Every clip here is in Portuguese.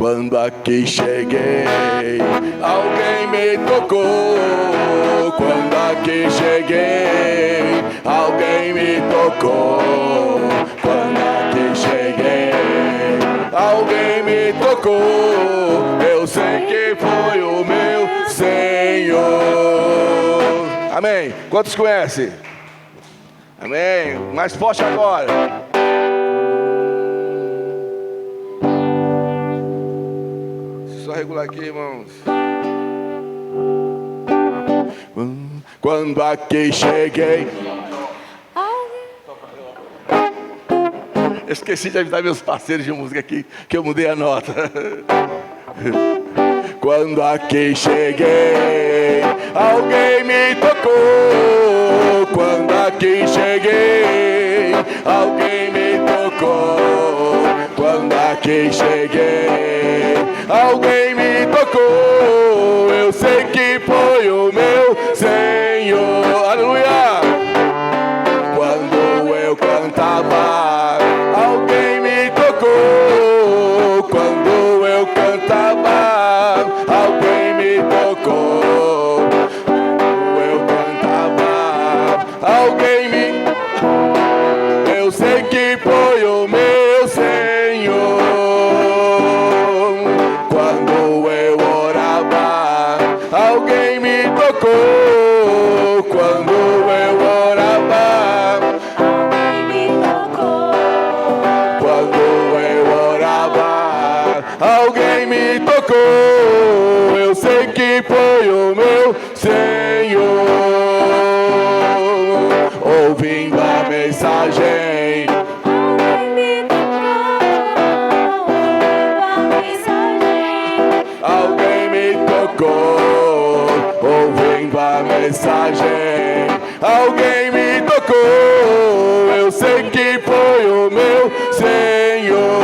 Quando aqui cheguei, alguém me tocou. Quando aqui cheguei, alguém me tocou. Quando aqui cheguei, alguém me tocou. Eu sei que foi o meu Senhor. Amém. Quantos conhecem? Amém. Mais forte agora. Só regular aqui, irmãos. Quando aqui cheguei. Esqueci de avisar meus parceiros de música aqui, que eu mudei a nota. Quando aqui cheguei, alguém me tocou. Quando aqui cheguei, alguém me tocou. Quando aqui cheguei, alguém me tocou. Eu sei que foi o meu Senhor. Aleluia! Quando eu cantava, alguém me tocou. Quando eu cantava, alguém me tocou. Quando eu cantava, alguém me... Eu sei que foi o meu Senhor. Quando eu orava, alguém me tocou. Quando eu orava, alguém me tocou. Quando eu orava, alguém me tocou. Eu sei que foi o meu Senhor. Ouvindo a mensagem, alguém me tocou. Ouvindo a mensagem, alguém me tocou. Eu sei que foi o meu Senhor.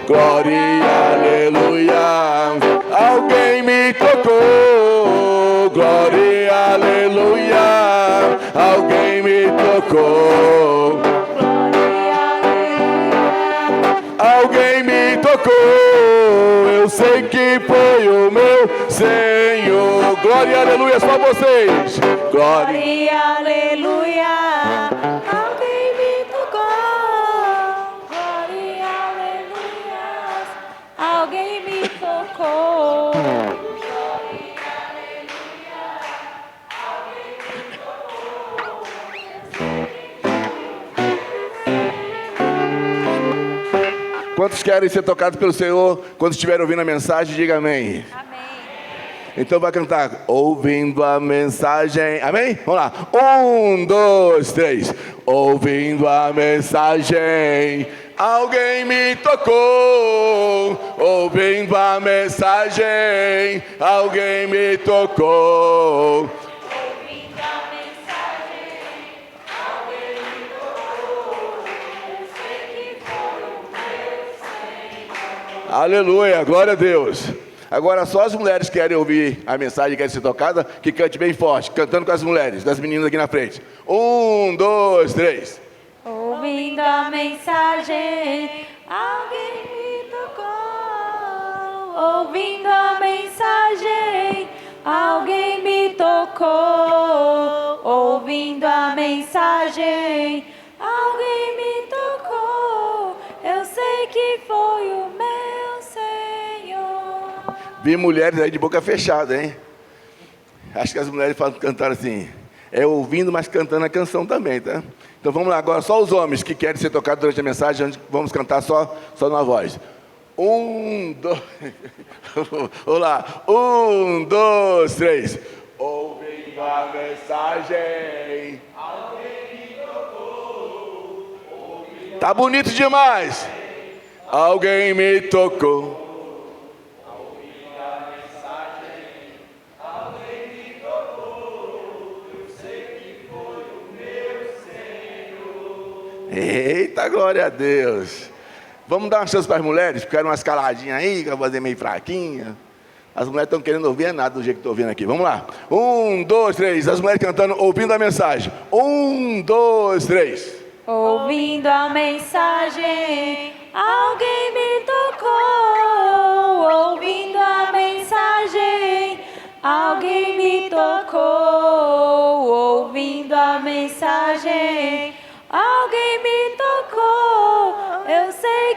Glória e aleluia. Alguém me tocou. Glória e aleluia. Alguém me tocou. Alguém me tocou. Eu sei que foi o meu Senhor. Glória e aleluia para vocês. Glória e aleluia. Alguém me tocou. Glória e aleluia. Alguém me tocou. Glória e aleluia. Alguém me tocou. Quantos querem ser tocados pelo Senhor? Quando estiverem ouvindo a mensagem, diga amém. Amém. Então vai cantar, ouvindo a mensagem. Amém? Vamos lá. 1, 2, 3. Ouvindo a mensagem, alguém me tocou. Ouvindo a mensagem, alguém me tocou. Aleluia, glória a Deus. Agora só as mulheres que querem ouvir a mensagem, querem ser tocadas, que cante bem forte, cantando com as mulheres, das meninas aqui na frente. 1, 2, 3. Ouvindo a mensagem, alguém me tocou. Ouvindo a mensagem, alguém me tocou. Ouvindo a mensagem, alguém me tocou. Eu sei que foi o meu Senhor. Vi mulheres aí de boca fechada, hein? Acho que as mulheres cantaram assim, ouvindo, mas cantando a canção também, tá? Então vamos lá, agora só os homens que querem ser tocados durante a mensagem, vamos cantar só na voz. 1, 2, vamos lá, 1, 2, 3. Ouvindo a mensagem, alguém me tocou. Tá bonito demais. Alguém me tocou. Eita, glória a Deus. Vamos dar uma chance para as mulheres, ficaram umas caladinhas aí, que eu vou fazer meio fraquinha. As mulheres estão querendo ouvir nada do jeito que estou ouvindo aqui. Vamos lá. 1, 2, 3. As mulheres cantando, ouvindo a mensagem. 1, 2, 3. Ouvindo a mensagem, alguém me tocou.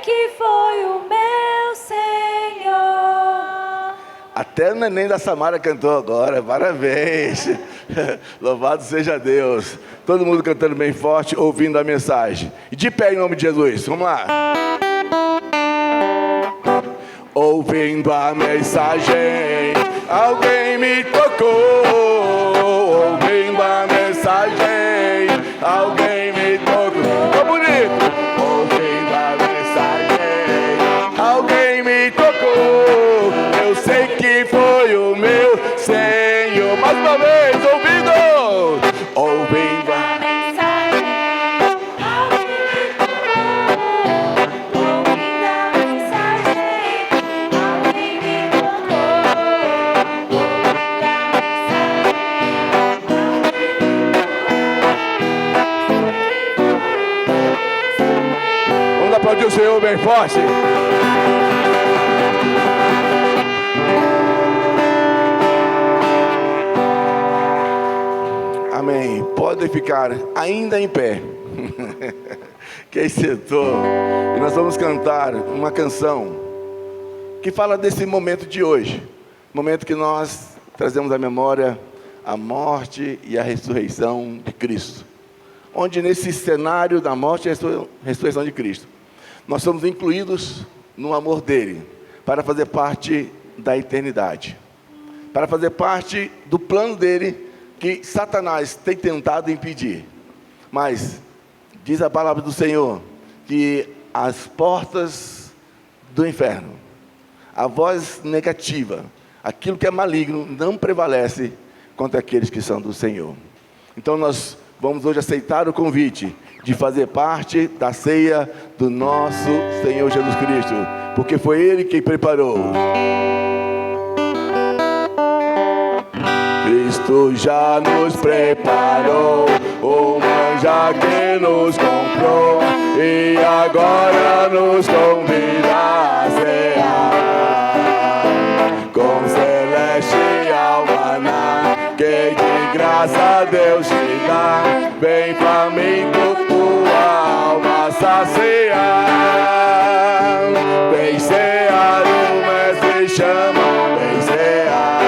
que foi o meu Senhor. Até o neném da Samara cantou agora, parabéns. Louvado seja Deus. Todo mundo cantando bem forte, ouvindo a mensagem. E de pé em nome de Jesus, vamos lá. Ouvindo a mensagem, alguém me tocou. Ouvindo a mensagem, alguém me tocou. Ficou bonito. Ouvindo a mensagem, alguém me tocou. Eu sei que foi o meu Senhor. Mais uma vez, ouvindo a Mensagem, alguém me tocou. Ouvindo a mensagem, alguém me tocou. Ouvindo a mensagem. Vamos aplaudir o Senhor bem forte. Amém. Podem ficar ainda em pé. Quem sentou? E nós vamos cantar uma canção que fala desse momento de hoje. Momento que nós trazemos à memória a morte e a ressurreição de Cristo. Onde nesse cenário da morte e ressurreição de Cristo, nós somos incluídos no amor dele, para fazer parte da eternidade, para fazer parte do plano dele, que Satanás tem tentado impedir. Mas diz a palavra do Senhor que as portas do inferno, a voz negativa, aquilo que é maligno, não prevalece contra aqueles que são do Senhor. Então nós vamos hoje aceitar o convite de fazer parte da ceia do nosso Senhor Jesus Cristo, porque foi Ele quem preparou. Cristo já nos preparou o manjar que nos comprou e agora nos convida a cear com celestial maná que de graça Deus te dá, bem faminto tua alma saciar. Vem cear, o Mestre chama, vem cear.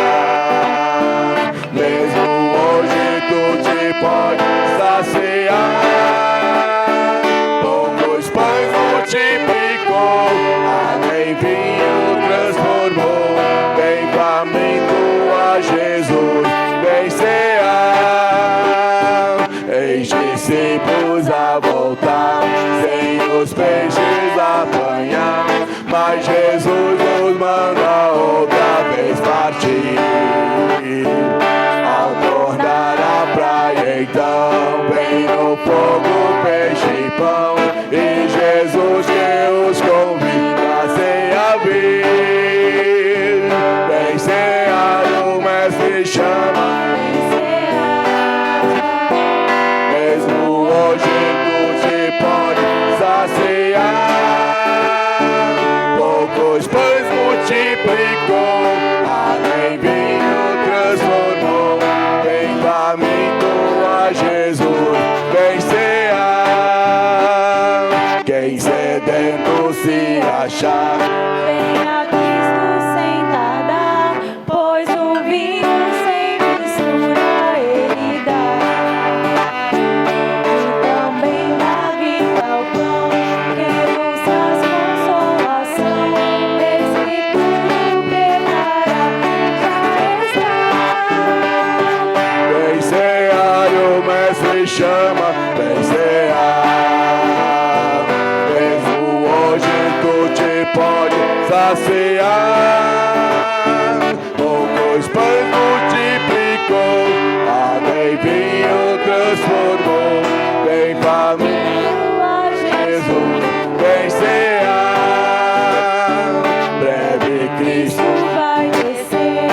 Mesmo hoje tu te pode saciar. Poucos pães multiplicou, água em vinho transformou, bem faminto a Jesus, vem cear. Eis discípulos a voltar, sem os peixes apanhar, mas Jesus nos manda outra vez partir. Ao tornar a praia então, vem no fogo peixe e pão, e Jesus que os convida a ceia vir. Vem cear, o Mestre chama, mesmo hoje tu te pode saciar. Poucos pães multiplicou, água em vinho transformou, bem faminto a Jesus, vem cear. Quem sedento se achar, Venha Cristo sentada, pois o vinho sem mistura Ele dá. E também dá vida ao pão, que nos traz consolação. Esse tudo preparar já está. vem cear, o Mestre chama, vem cear. Mesmo hoje tu te pode saciar. Poucos pães multiplicou, água em vinho transformou, bem faminto a Jesus, vem cear. Breve Cristo Vai descer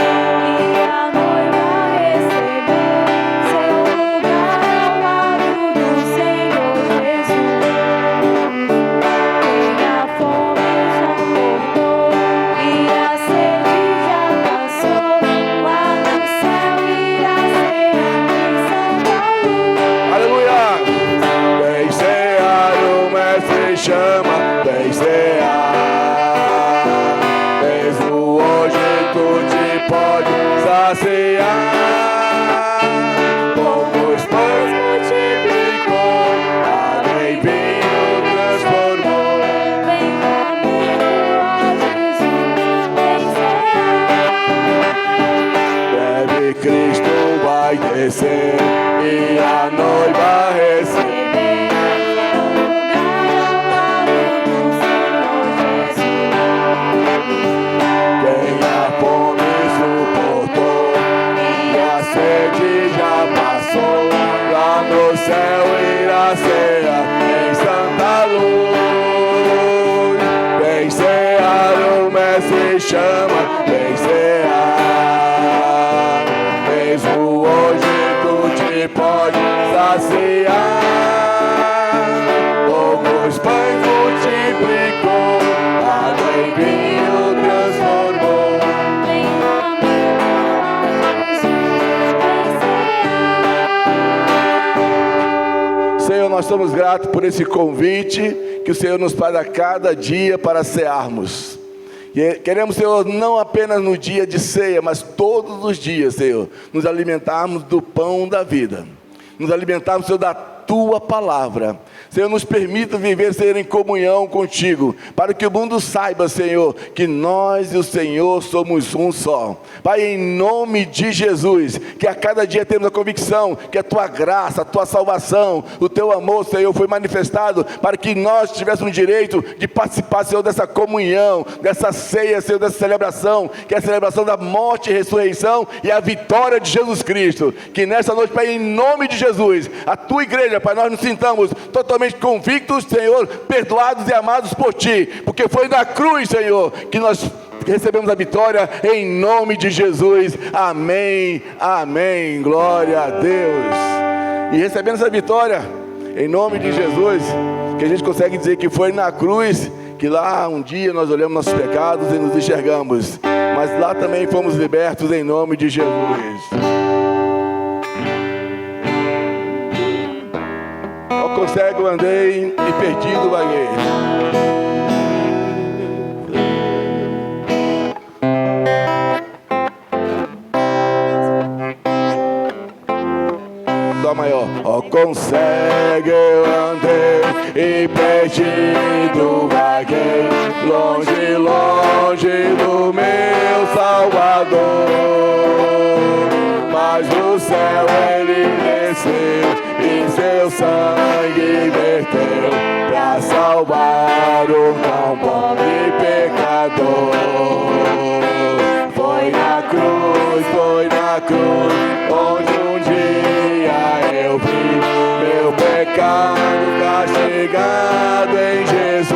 e a noiva receber seu lugar ao lado do Senhor Jesus. Quem a fome já cortou e a sede já passou, lá no céu irá ser em Santa Luz. aleluia! Vem cear, o Mestre chama, vem cear. céu irá cear em santa luz. Vem cear, o Mestre chama, vem cear. Mesmo hoje tu te pode saciar. Poucos pães multiplicou, água em vinho transformou. Vem comigo, Jesus, vem cear. Senhor, nós estamos gratos por esse convite que o Senhor nos faz a cada dia para cearmos. E queremos, Senhor, não apenas no dia de ceia, mas todos os dias, Senhor, nos alimentarmos do pão da vida, nos alimentarmos, Senhor, da Tua palavra. Senhor, nos permita viver, Senhor, em comunhão contigo, para que o mundo saiba, Senhor, que nós e o Senhor somos um só. Pai, em nome de Jesus, que a cada dia temos a convicção que a Tua graça, a Tua salvação, o Teu amor, Senhor, foi manifestado para que nós tivéssemos direito de participar, Senhor, dessa comunhão, dessa ceia, Senhor, dessa celebração, que é a celebração da morte e ressurreição e a vitória de Jesus Cristo. Que nessa noite, Pai, em nome de Jesus, a Tua igreja, Pai, nós nos sintamos totalmente convictos, Senhor, perdoados e amados por Ti, porque foi na cruz, Senhor, que nós recebemos a vitória, em nome de Jesus. Amém, amém, glória a Deus. E recebendo essa vitória, em nome de Jesus, que a gente consegue dizer que foi na cruz, que lá um dia nós olhamos nossos pecados e nos enxergamos, mas lá também fomos libertos em nome de Jesus. Ao cego andei e perdido vaguei. Dó maior. Ó, consegue eu andei e perdido vaguei, longe, longe do meu Salvador. Mas do céu ele desceu e seu sangue verteu pra salvar o tão pobre pecador. Foi na cruz, onde um dia eu vi meu pecado castigado em Jesus.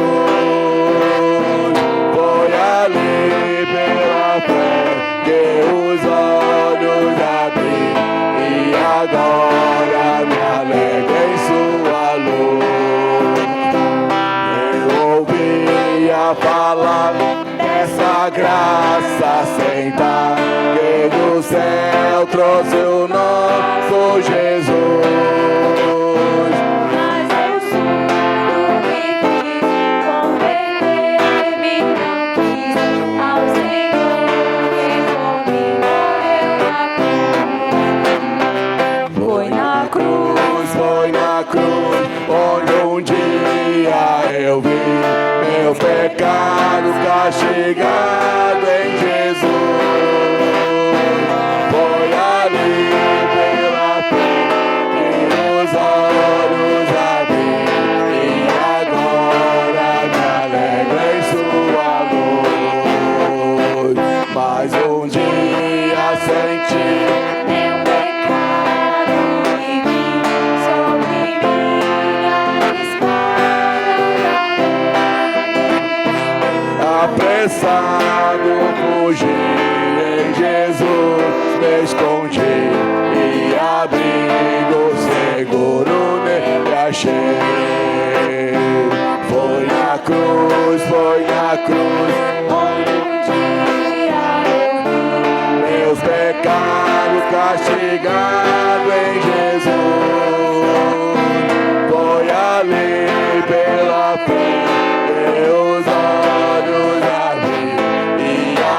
Foi ali pela fé que os olhos abri e agora me alegro em sua luz. Eu ouvia falar dessa graça sem dar, que do céu trouxe o nosso Jesus. Mas eu surdo me fiz, converter-me não quis ao Senhor que por mim morreu na cruz. Foi na cruz, onde um dia eu vi meu pecado castigado em Jesus. Foi ali pela fé que os olhos abri e agora me alegro em sua luz. Mas um dia senti meu pecado e vi sobre minha espada apressado fugi, em Jesus me escondi e abrigo seguro nele achei. Foi na cruz, onde um dia eu vi meus pecados castigados em Jesus. Foi ali pela fé que os olhos abri e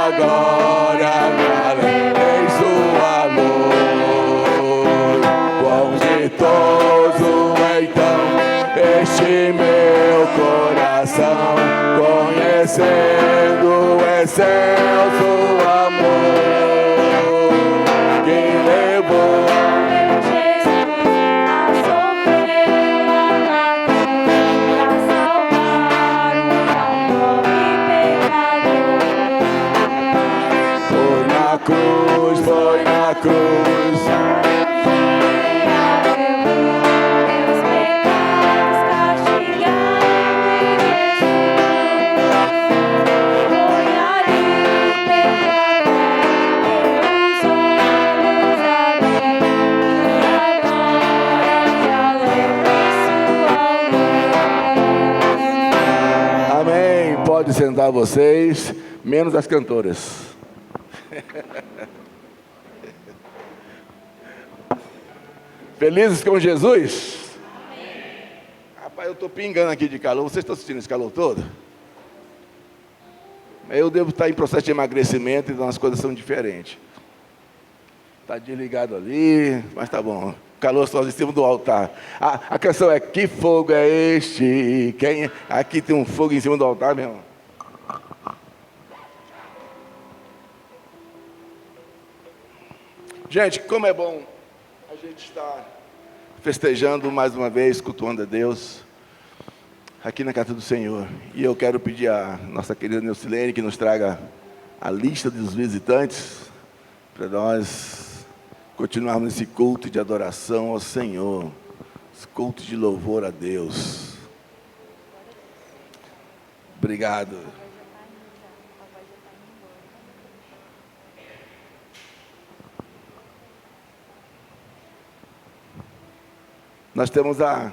agora me alegro em sua luz. Quão ditoso então este meu coração, conhecendo o excelso amor que levou meu Jesus a sofrer lá na cruz pra salvar o tão pobre pecador. Foi na cruz, Pode sentar vocês, menos as cantoras. Felizes com Jesus? Amém. Rapaz, eu estou pingando aqui de calor. Vocês estão sentindo esse calor todo? Eu devo estar em processo de emagrecimento, então as coisas são diferentes. Está desligado ali, mas tá bom. Calor só em cima do altar. A canção é: que fogo é este? Aqui tem um fogo em cima do altar, meu irmão. Gente, como é bom a gente estar festejando mais uma vez, cultuando a Deus, aqui na casa do Senhor. E eu quero pedir a nossa querida Neucilene que nos traga a lista dos visitantes, para nós continuarmos nesse culto de adoração ao Senhor, esse culto de louvor a Deus. Obrigado. Nós temos a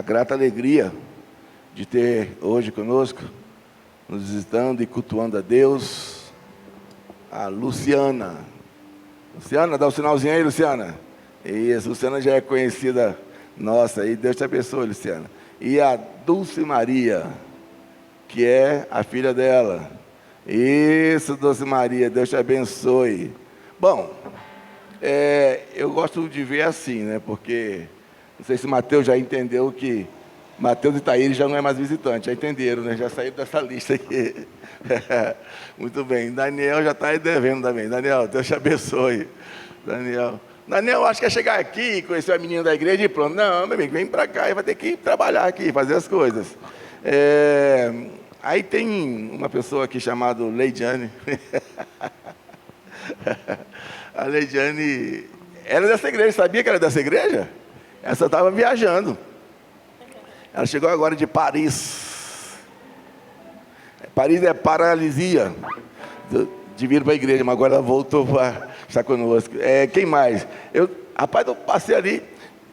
grata alegria de ter hoje conosco, nos visitando e cultuando a Deus, a Luciana. Luciana, dá um sinalzinho aí, Luciana. Isso, Luciana já é conhecida nossa aí, Deus te abençoe, Luciana. E a Dulce Maria, que é a filha dela. Isso, Dulce Maria, Deus te abençoe. Bom, eu gosto de ver assim, né? Porque não sei se o Mateus já entendeu que Mateus e Thaís já não é mais visitante, já entenderam, né? Já saíram dessa lista aqui. Muito bem, Daniel já está aí devendo também. Daniel, Deus te abençoe. Daniel, acho que é chegar aqui, conhecer a menina da igreja e pronto. Não, meu amigo, vem para cá e vai ter que trabalhar aqui, fazer as coisas. Aí tem uma pessoa aqui chamada Leidiane. A Leidiane era dessa igreja, sabia que era dessa igreja? Ela só estava viajando. Ela chegou agora de Paris. Paris é paralisia de vir para a igreja, mas agora ela voltou para estar conosco. Quem mais? Rapaz, eu passei ali,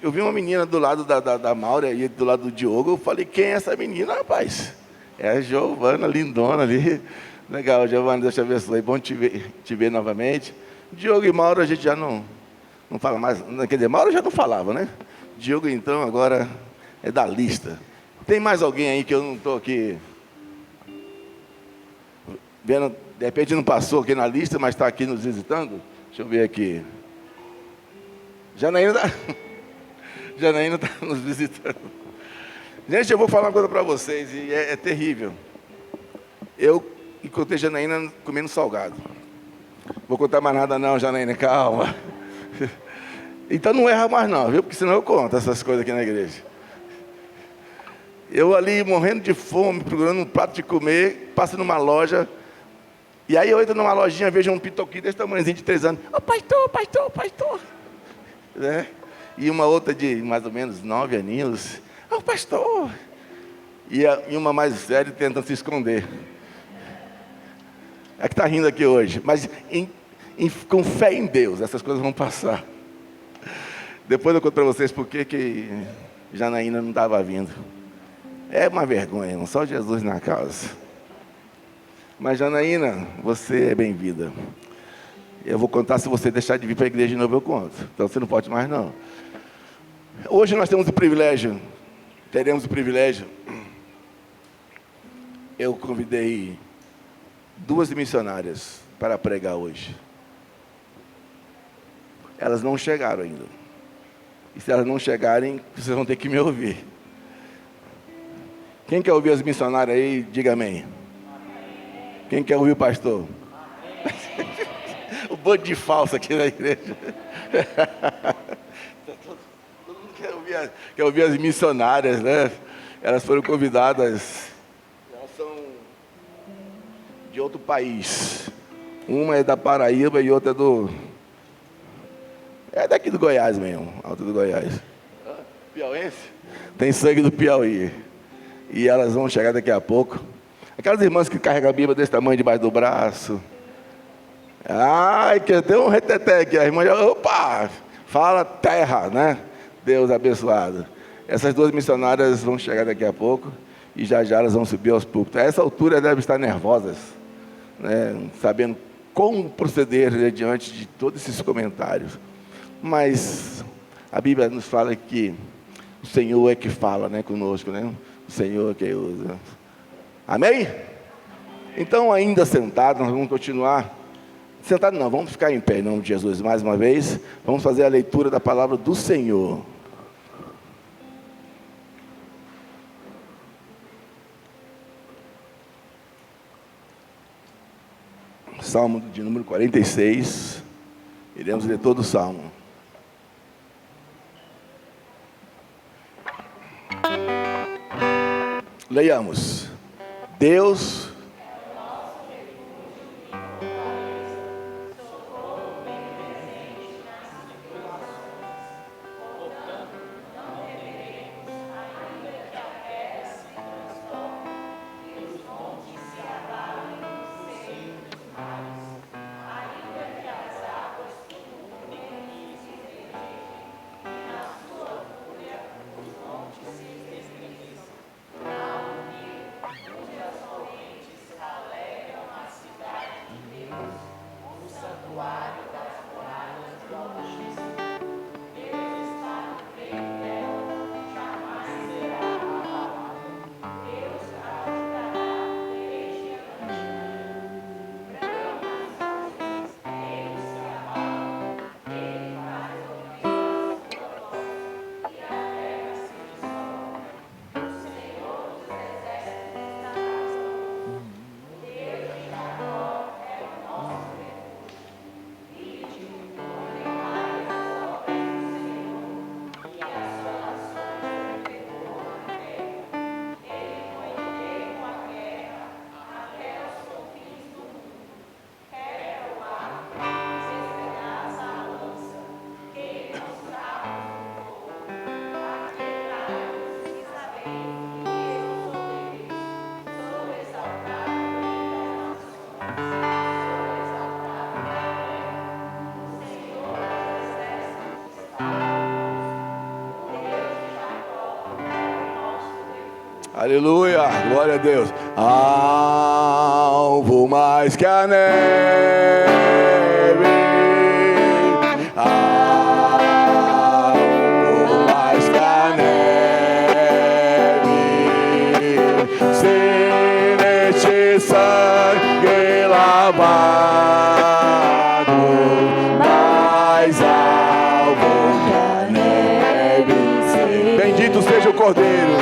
eu vi uma menina do lado da Maura e do lado do Diogo. Eu falei: quem é essa menina, rapaz? É a Giovana, lindona ali. Legal, Giovana, Deus te abençoe. Bom te ver novamente. Diogo e Mauro a gente já não fala mais. Quer dizer, Mauro já não falava, né? Diogo, então, agora é da lista. Tem mais alguém aí que eu não estou aqui vendo? De repente não passou aqui na lista, mas está aqui nos visitando? Deixa eu ver aqui. Janaína está nos visitando. Gente, eu vou falar uma coisa para vocês, e é terrível. Eu encontrei Janaína comendo salgado. Vou contar mais nada não, Janaína, calma. Então não erra mais não, viu? Porque senão eu conto essas coisas aqui na igreja. Eu ali morrendo de fome, procurando um prato de comer, passo numa loja, e aí eu entro numa lojinha, vejo um pitoquinho desse tamanhozinho de 3 anos. Ô, pastor. Né? E uma outra de mais ou menos 9 aninhos. Ô, pastor. E uma mais séria tentando se esconder. É que está rindo aqui hoje, mas com fé em Deus, essas coisas vão passar. Depois eu conto para vocês por que Janaína não estava vindo. É uma vergonha, irmão, só Jesus na causa. Mas Janaína, você é bem-vinda. Eu vou contar, se você deixar de vir para a igreja de novo, eu conto. Então você não pode mais não. Hoje nós teremos o privilégio, eu convidei 2 missionárias para pregar hoje. Elas não chegaram ainda. E se elas não chegarem, vocês vão ter que me ouvir. Quem quer ouvir as missionárias aí, diga amém. Quem quer ouvir o pastor? O bando de falso aqui na igreja. Todo mundo quer ouvir as missionárias, né? Elas foram convidadas. Elas são de outro país. Uma é da Paraíba e outra é daqui do Goiás mesmo, alto do Goiás. Piauense? Tem sangue do Piauí. E elas vão chegar daqui a pouco. Aquelas irmãs que carregam a Bíblia desse tamanho debaixo do braço. Ai, que tem um reteté aqui. A irmã já, opa, fala terra, né? Deus abençoado. Essas 2 missionárias vão chegar daqui a pouco. e já elas vão subir aos púlpitos. A essa altura devem estar nervosas, né, sabendo como proceder, né, diante de todos esses comentários. Mas a Bíblia nos fala que o Senhor é que fala, né, conosco, né? O Senhor é que usa. Amém? Então, ainda sentado, nós vamos continuar. Sentado não, vamos ficar em pé em nome de Jesus mais uma vez. Vamos fazer a leitura da palavra do Senhor. Salmo de número 46. Iremos ler todo o salmo. Leiamos. Deus aleluia, glória a Deus. Alvo mais que a neve, alvo mais que a neve, se neste sangue lavado, mais alvo que a neve. Bendito seja o Cordeiro.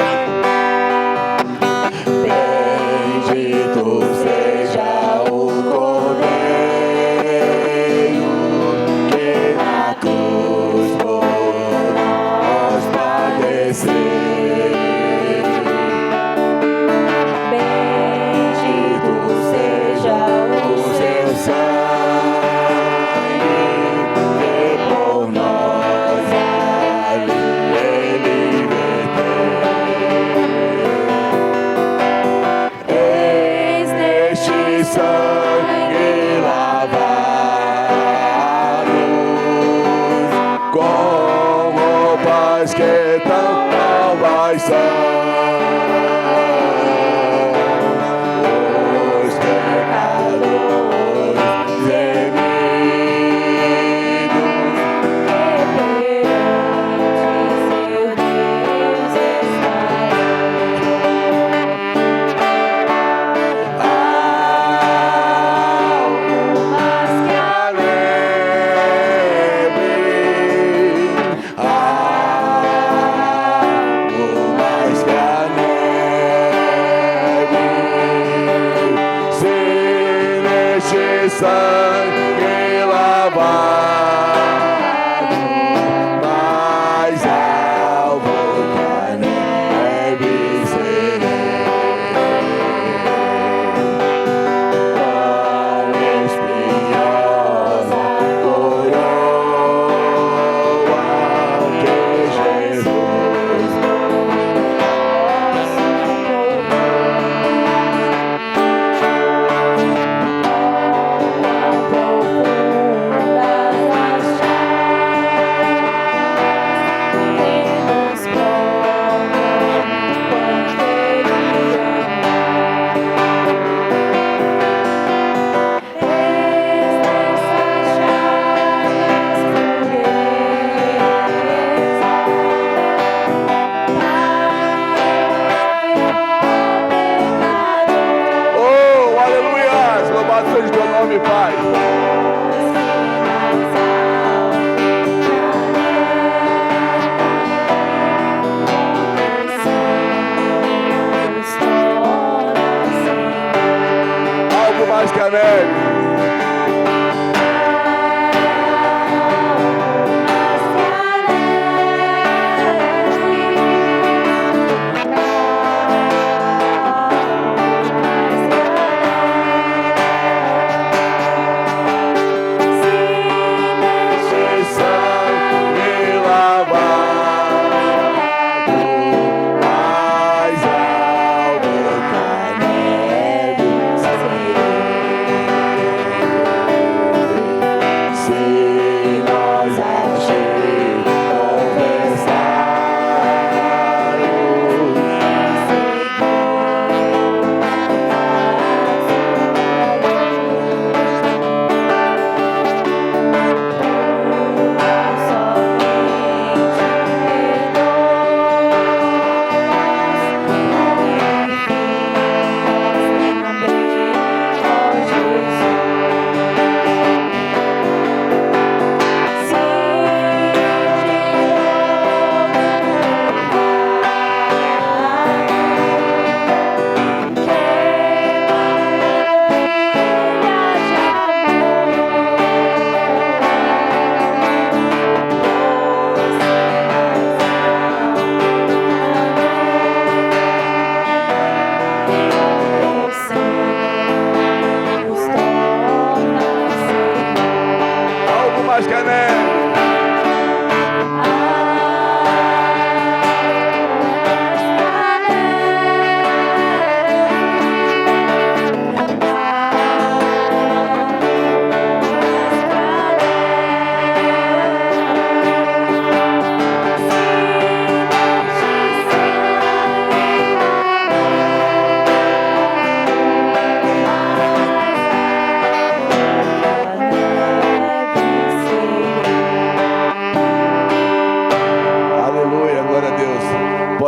Sangue lavado, mais alvo que a neve serei. Quão espinhosa coroa que Jesus nosso firme, Pai. Algo mais que a neve.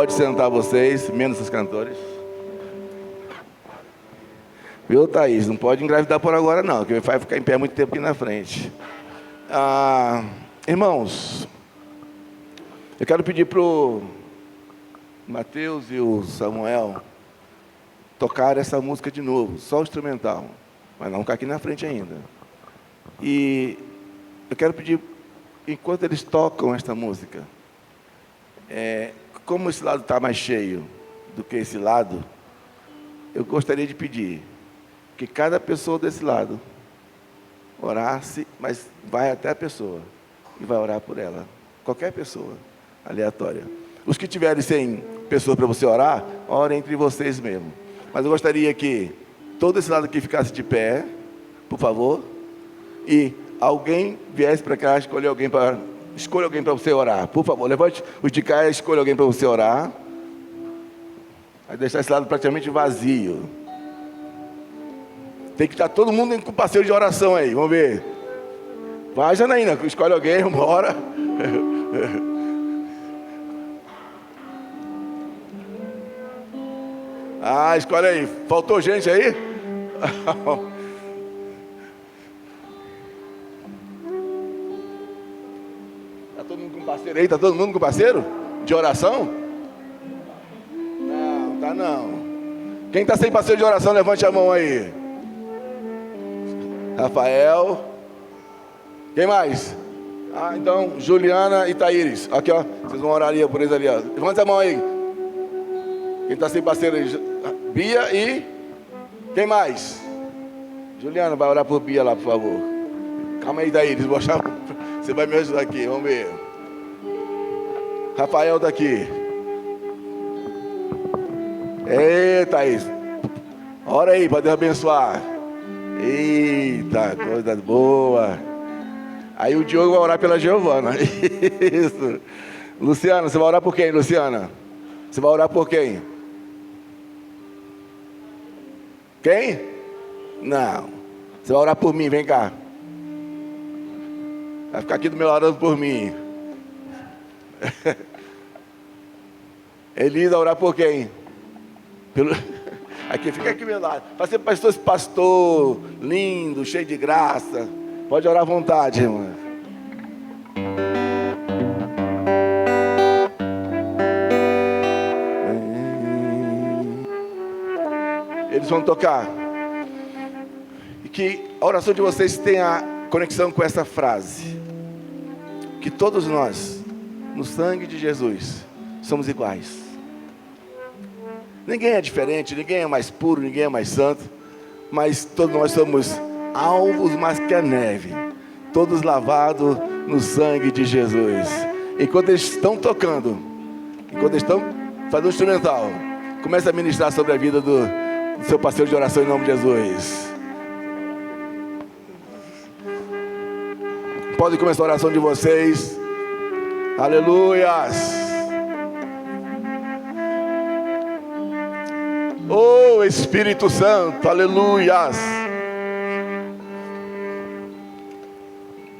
Sentar vocês, menos os cantores. Viu, Thaís? Não pode engravidar por agora não, que vai ficar em pé muito tempo aqui na frente. Irmãos, eu quero pedir para o Mateus e o Samuel tocar essa música de novo, só o instrumental, mas não ficar aqui na frente ainda. E eu quero pedir, enquanto eles tocam esta música, como esse lado está mais cheio do que esse lado, eu gostaria de pedir que cada pessoa desse lado orasse, mas vai até a pessoa e vai orar por ela. Qualquer pessoa, aleatória. Os que tiverem sem pessoa para você orar, orem entre vocês mesmo. Mas eu gostaria que todo esse lado aqui ficasse de pé, por favor, e alguém viesse para cá escolher alguém para... Escolha alguém para você orar, por favor. Levante os de cá e escolha alguém para você orar. Vai deixar esse lado praticamente vazio. Tem que estar todo mundo com parceiro de oração aí, vamos ver. Vai, Janaína, escolhe alguém, bora. Escolhe aí. Faltou gente aí? Parceiro aí, tá todo mundo com parceiro? De oração? Não, tá não. Quem tá sem parceiro de oração, levante a mão aí. Rafael. Quem mais? Então, Juliana e Thaíris. Aqui, ó. Vocês vão orar ali por eles ali, ó. Levante a mão aí. Quem tá sem parceiro aí? Bia e... Quem mais? Juliana, vai orar por Bia lá, por favor. Calma aí, Thaíris. Você vai me ajudar aqui, vamos ver. Rafael está aqui. Ei, Thaís. Ora aí, para Deus abençoar. Eita, coisa boa. Aí o Diogo vai orar pela Giovana. Isso. Luciana, você vai orar por quem, Luciana? Você vai orar por quem? Quem? Não. Você vai orar por mim, vem cá. Vai ficar aqui do meu lado orando por mim. Elisa, orar por quem? Aqui, fica aqui meu lado. Você pastor, esse pastor lindo, cheio de graça. Pode orar à vontade, irmão. Eles vão tocar. E que a oração de vocês tenha conexão com essa frase. Que todos nós, no sangue de Jesus, somos iguais. Ninguém é diferente, ninguém é mais puro, ninguém é mais santo. Mas todos nós somos alvos mais que a neve. Todos lavados no sangue de Jesus. Enquanto eles estão tocando, enquanto eles estão fazendo o instrumental, começa a ministrar sobre a vida do seu parceiro de oração em nome de Jesus. Pode começar a oração de vocês. Aleluias. Oh Espírito Santo, aleluias.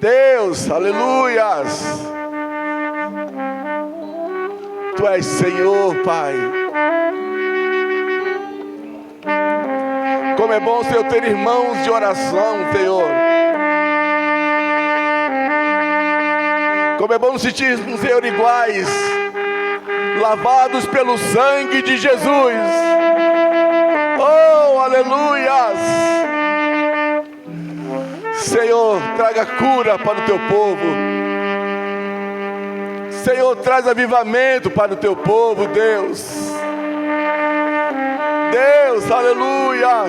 Deus, aleluias. Tu és Senhor, Pai. Como é bom, Senhor, ter irmãos de oração, Senhor. Como é bom nos sentirmos, Senhor, iguais, lavados pelo sangue de Jesus. Oh, aleluias. Senhor, traga cura para o teu povo. Senhor, traz avivamento para o teu povo, Deus. Deus, aleluia.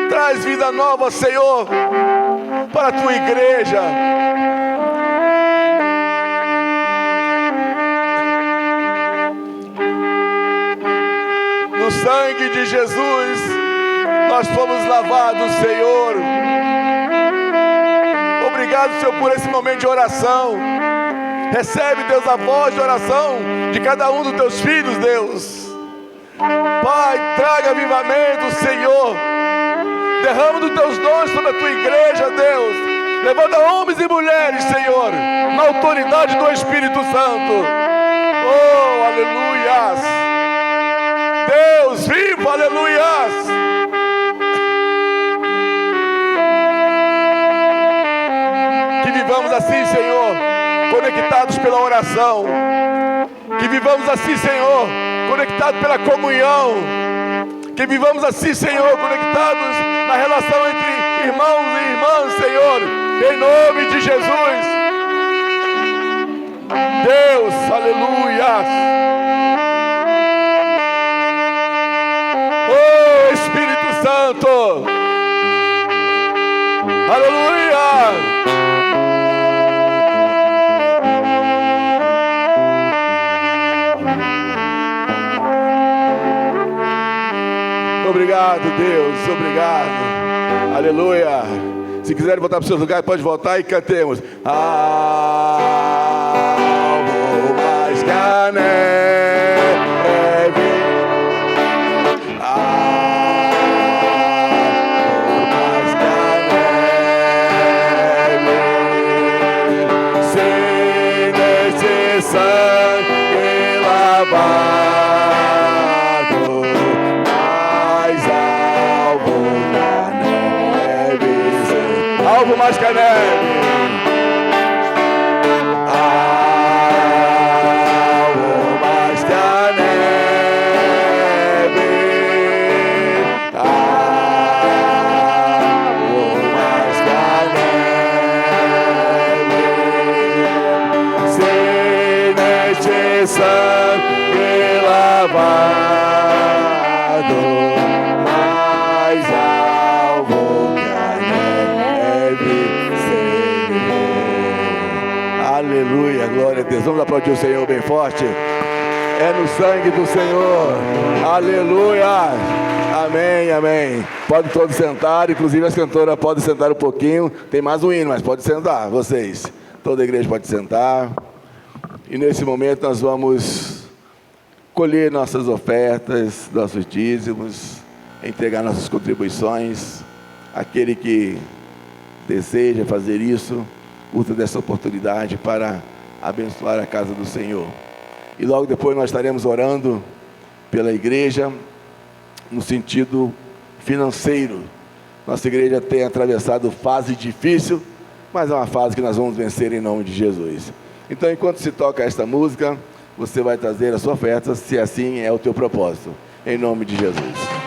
Traz vida nova, Senhor, para a tua igreja. No sangue de Jesus, nós fomos lavados, Senhor. Obrigado, Senhor, por esse momento de oração. Recebe, Deus, a voz de oração de cada um dos teus filhos, Deus. Pai, traga avivamento, Senhor. Derrama dos teus dons sobre a tua igreja, Deus. Levanta homens e mulheres, Senhor, na autoridade do Espírito Santo. Oh, aleluias. Deus vivo, aleluias. Que vivamos assim, Senhor, conectados pela oração. Que vivamos assim, Senhor, conectados pela comunhão. Que vivamos assim, Senhor, conectados na relação entre irmãos e irmãs, Senhor, em nome de Jesus. Deus, aleluia. Oh, Espírito Santo, aleluia. Obrigado, Deus, obrigado. Aleluia. Se quiserem voltar para os seus lugares, pode voltar e cantemos. Algo mais que a neve. Algo mais que a neve. Sem desse sangue lavado. Algo mais que a neve. Algo mais que a neve. Algo mais que a neve. Se neste sangue lavado, mais algo que a neve. Aleluia, glória a Deus. Vamos aplaudir o Senhor bem forte. É no sangue do Senhor. Aleluia. Amém, amém. Pode todos sentar, inclusive as cantoras podem sentar um pouquinho. Tem mais um hino, mas pode sentar, vocês. Toda a igreja pode sentar. E nesse momento nós vamos colher nossas ofertas, nossos dízimos, entregar nossas contribuições. Aquele que deseja fazer isso, usa dessa oportunidade para abençoar a casa do Senhor. E logo depois nós estaremos orando pela igreja, no sentido financeiro. Nossa igreja tem atravessado fase difícil, mas é uma fase que nós vamos vencer em nome de Jesus. Então, enquanto se toca esta música, você vai trazer a sua oferta, se assim é o teu propósito, em nome de Jesus.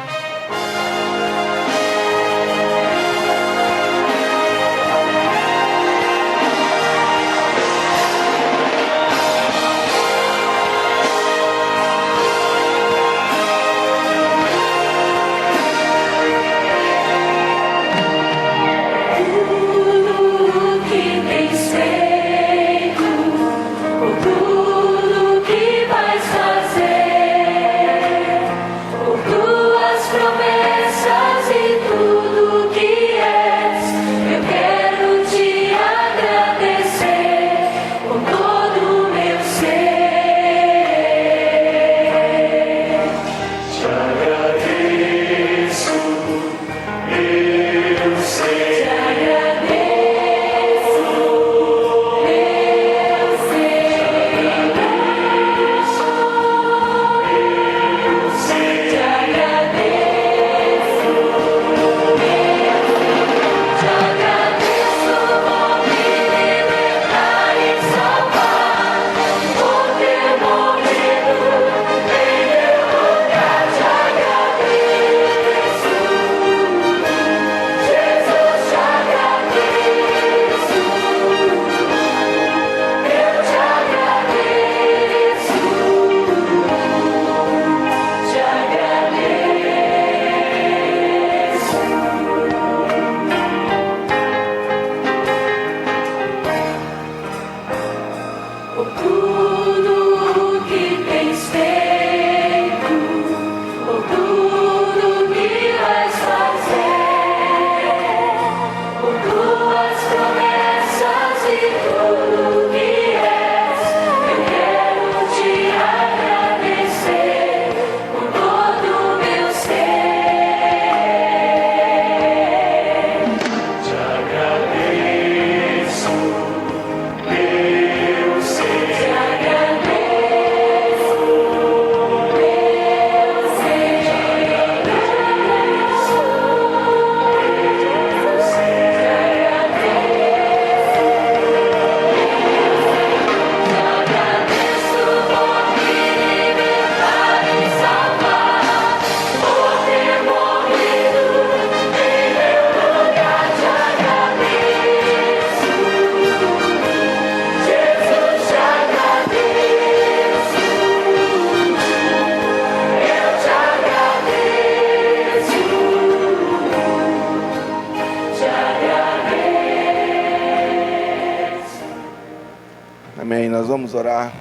Amém. Nós vamos orar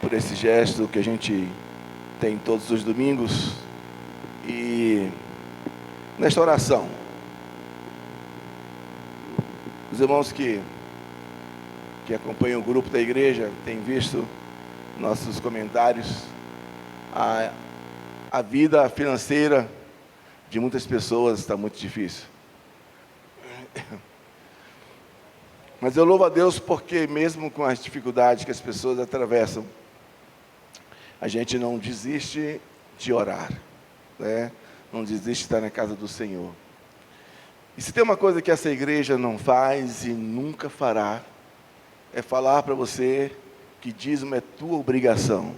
por esse gesto que a gente tem todos os domingos. E nesta oração, os irmãos que acompanham o grupo da igreja têm visto nossos comentários. A vida financeira de muitas pessoas está muito difícil. Mas eu louvo a Deus porque mesmo com as dificuldades que as pessoas atravessam, a gente não desiste de orar, né? Não desiste de estar na casa do Senhor. E se tem uma coisa que essa igreja não faz e nunca fará, é falar para você que dízimo é tua obrigação.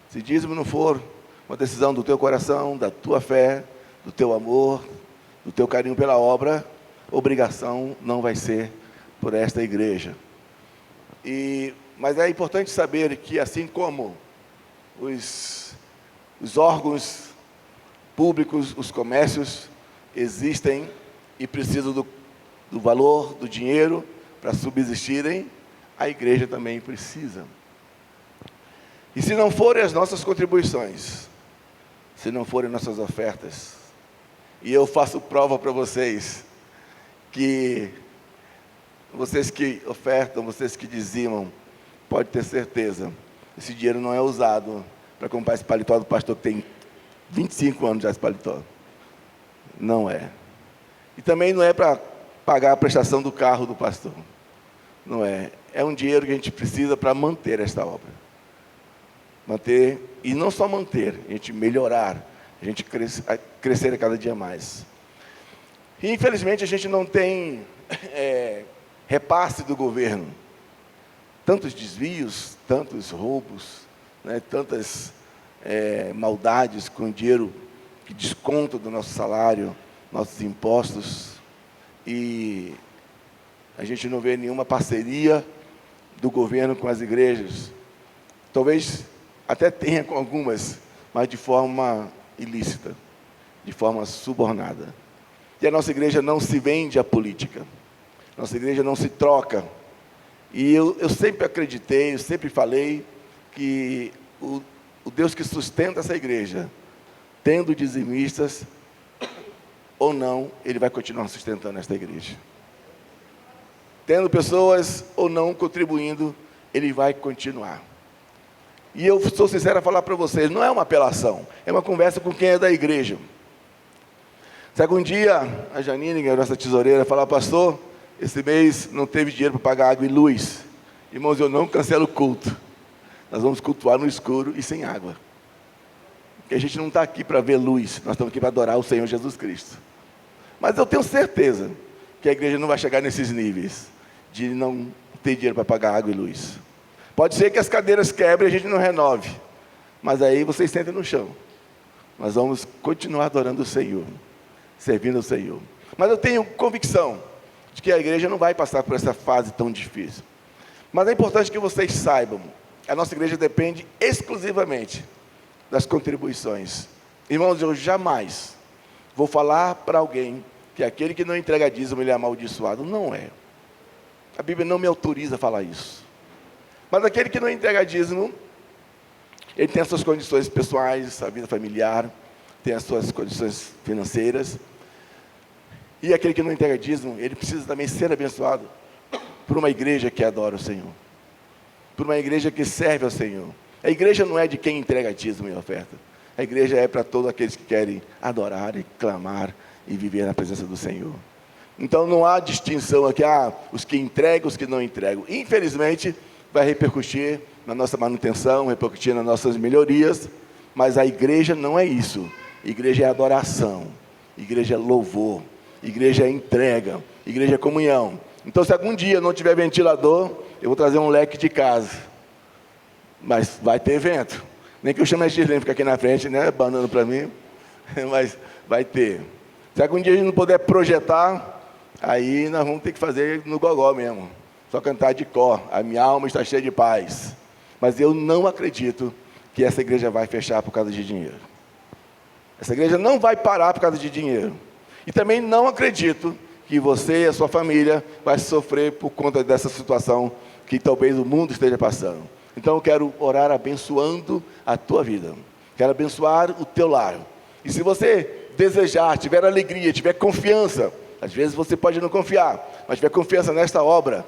Se dízimo não for uma decisão do teu coração, da tua fé, do teu amor, do teu carinho pela obra, obrigação não vai ser por esta igreja. Mas é importante saber que assim como os órgãos públicos, os comércios existem e precisam do valor, do dinheiro para subsistirem, a igreja também precisa. E se não forem as nossas contribuições, se não forem nossas ofertas, e eu faço prova para vocês que vocês que ofertam, vocês que dizimam, pode ter certeza, esse dinheiro não é usado para comprar esse paletó do pastor que tem 25 anos já esse paletó. Não é. E também não é para pagar a prestação do carro do pastor. Não é. É um dinheiro que a gente precisa para manter esta obra. Manter, e não só manter, a gente melhorar, a gente crescer a cada dia mais. E, infelizmente, a gente não tem repasse do governo. Tantos desvios, tantos roubos, né, tantas maldades com dinheiro que desconto do nosso salário, nossos impostos, e a gente não vê nenhuma parceria do governo com as igrejas. Talvez até tenha com algumas, mas de forma ilícita, de forma subornada. E a nossa igreja não se vende à política, nossa igreja não se troca. E eu sempre acreditei, eu sempre falei que o Deus que sustenta essa igreja, tendo dizimistas ou não, Ele vai continuar sustentando esta igreja. Tendo pessoas ou não contribuindo, Ele vai continuar. E eu sou sincero a falar para vocês, não é uma apelação, é uma conversa com quem é da igreja. Se algum dia a Janine, a nossa tesoureira, falar, pastor, esse mês não teve dinheiro para pagar água e luz. Irmãos, eu não cancelo o culto. Nós vamos cultuar no escuro e sem água. Porque a gente não está aqui para ver luz, nós estamos aqui para adorar o Senhor Jesus Cristo. Mas eu tenho certeza que a igreja não vai chegar nesses níveis de não ter dinheiro para pagar água e luz. Pode ser que as cadeiras quebrem e a gente não renove. Mas aí vocês sentem no chão. Nós vamos continuar adorando o Senhor, servindo ao Senhor. Mas eu tenho convicção de que a igreja não vai passar por essa fase tão difícil. Mas é importante que vocês saibam, a nossa igreja depende exclusivamente das contribuições. Irmãos, eu jamais vou falar para alguém que aquele que não entrega dízimo, ele é amaldiçoado. Não é. A Bíblia não me autoriza a falar isso. Mas aquele que não entrega dízimo, ele tem as suas condições pessoais, a vida familiar, tem as suas condições financeiras. E aquele que não entrega dízimo, ele precisa também ser abençoado por uma igreja que adora o Senhor, por uma igreja que serve ao Senhor. A igreja não é de quem entrega dízimo e oferta. A igreja é para todos aqueles que querem adorar e clamar e viver na presença do Senhor. Então não há distinção aqui, os que entregam, os que não entregam. Infelizmente, vai repercutir na nossa manutenção, repercutir nas nossas melhorias, mas a igreja não é isso. Igreja é adoração, igreja é louvor, igreja é entrega, igreja é comunhão. Então, se algum dia não tiver ventilador, eu vou trazer um leque de casa. Mas vai ter vento. Nem que eu chame a Gislene ficar aqui na frente, né, banando para mim, mas vai ter. Se algum dia a gente não puder projetar, aí nós vamos ter que fazer no gogó mesmo. Só cantar de cor, a minha alma está cheia de paz. Mas eu não acredito que essa igreja vai fechar por causa de dinheiro. Essa igreja não vai parar por causa de dinheiro. E também não acredito que você e a sua família vai sofrer por conta dessa situação que talvez o mundo esteja passando. Então eu quero orar abençoando a tua vida. Quero abençoar o teu lar. E se você desejar, tiver alegria, tiver confiança, às vezes você pode não confiar, mas tiver confiança nesta obra,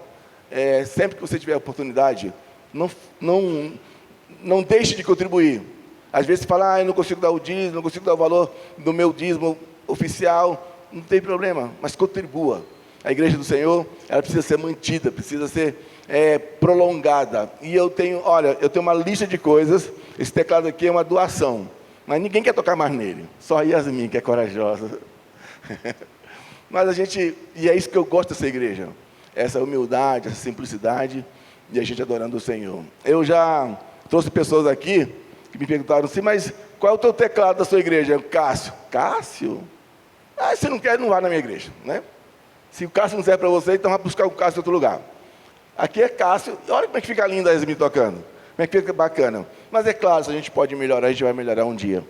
sempre que você tiver oportunidade, não deixe de contribuir. Às vezes você fala, eu não consigo dar o dízimo, não consigo dar o valor do meu dízimo oficial, não tem problema, mas contribua. A igreja do Senhor, ela precisa ser mantida, precisa ser prolongada. E eu tenho uma lista de coisas. Esse teclado aqui é uma doação, mas ninguém quer tocar mais nele, só a Yasmin que é corajosa. Mas e é isso que eu gosto dessa igreja, essa humildade, essa simplicidade, e a gente adorando o Senhor. Eu já trouxe pessoas aqui que me perguntaram assim, mas qual é o teu teclado da sua igreja? Cássio. Cássio? Se não quer, não vá na minha igreja, né? Se o Cássio não serve para você, então vai buscar o Cássio em outro lugar. Aqui é Cássio, e olha como é que fica linda a Yasmin tocando, como é que fica bacana. Mas é claro, se a gente pode melhorar, a gente vai melhorar um dia.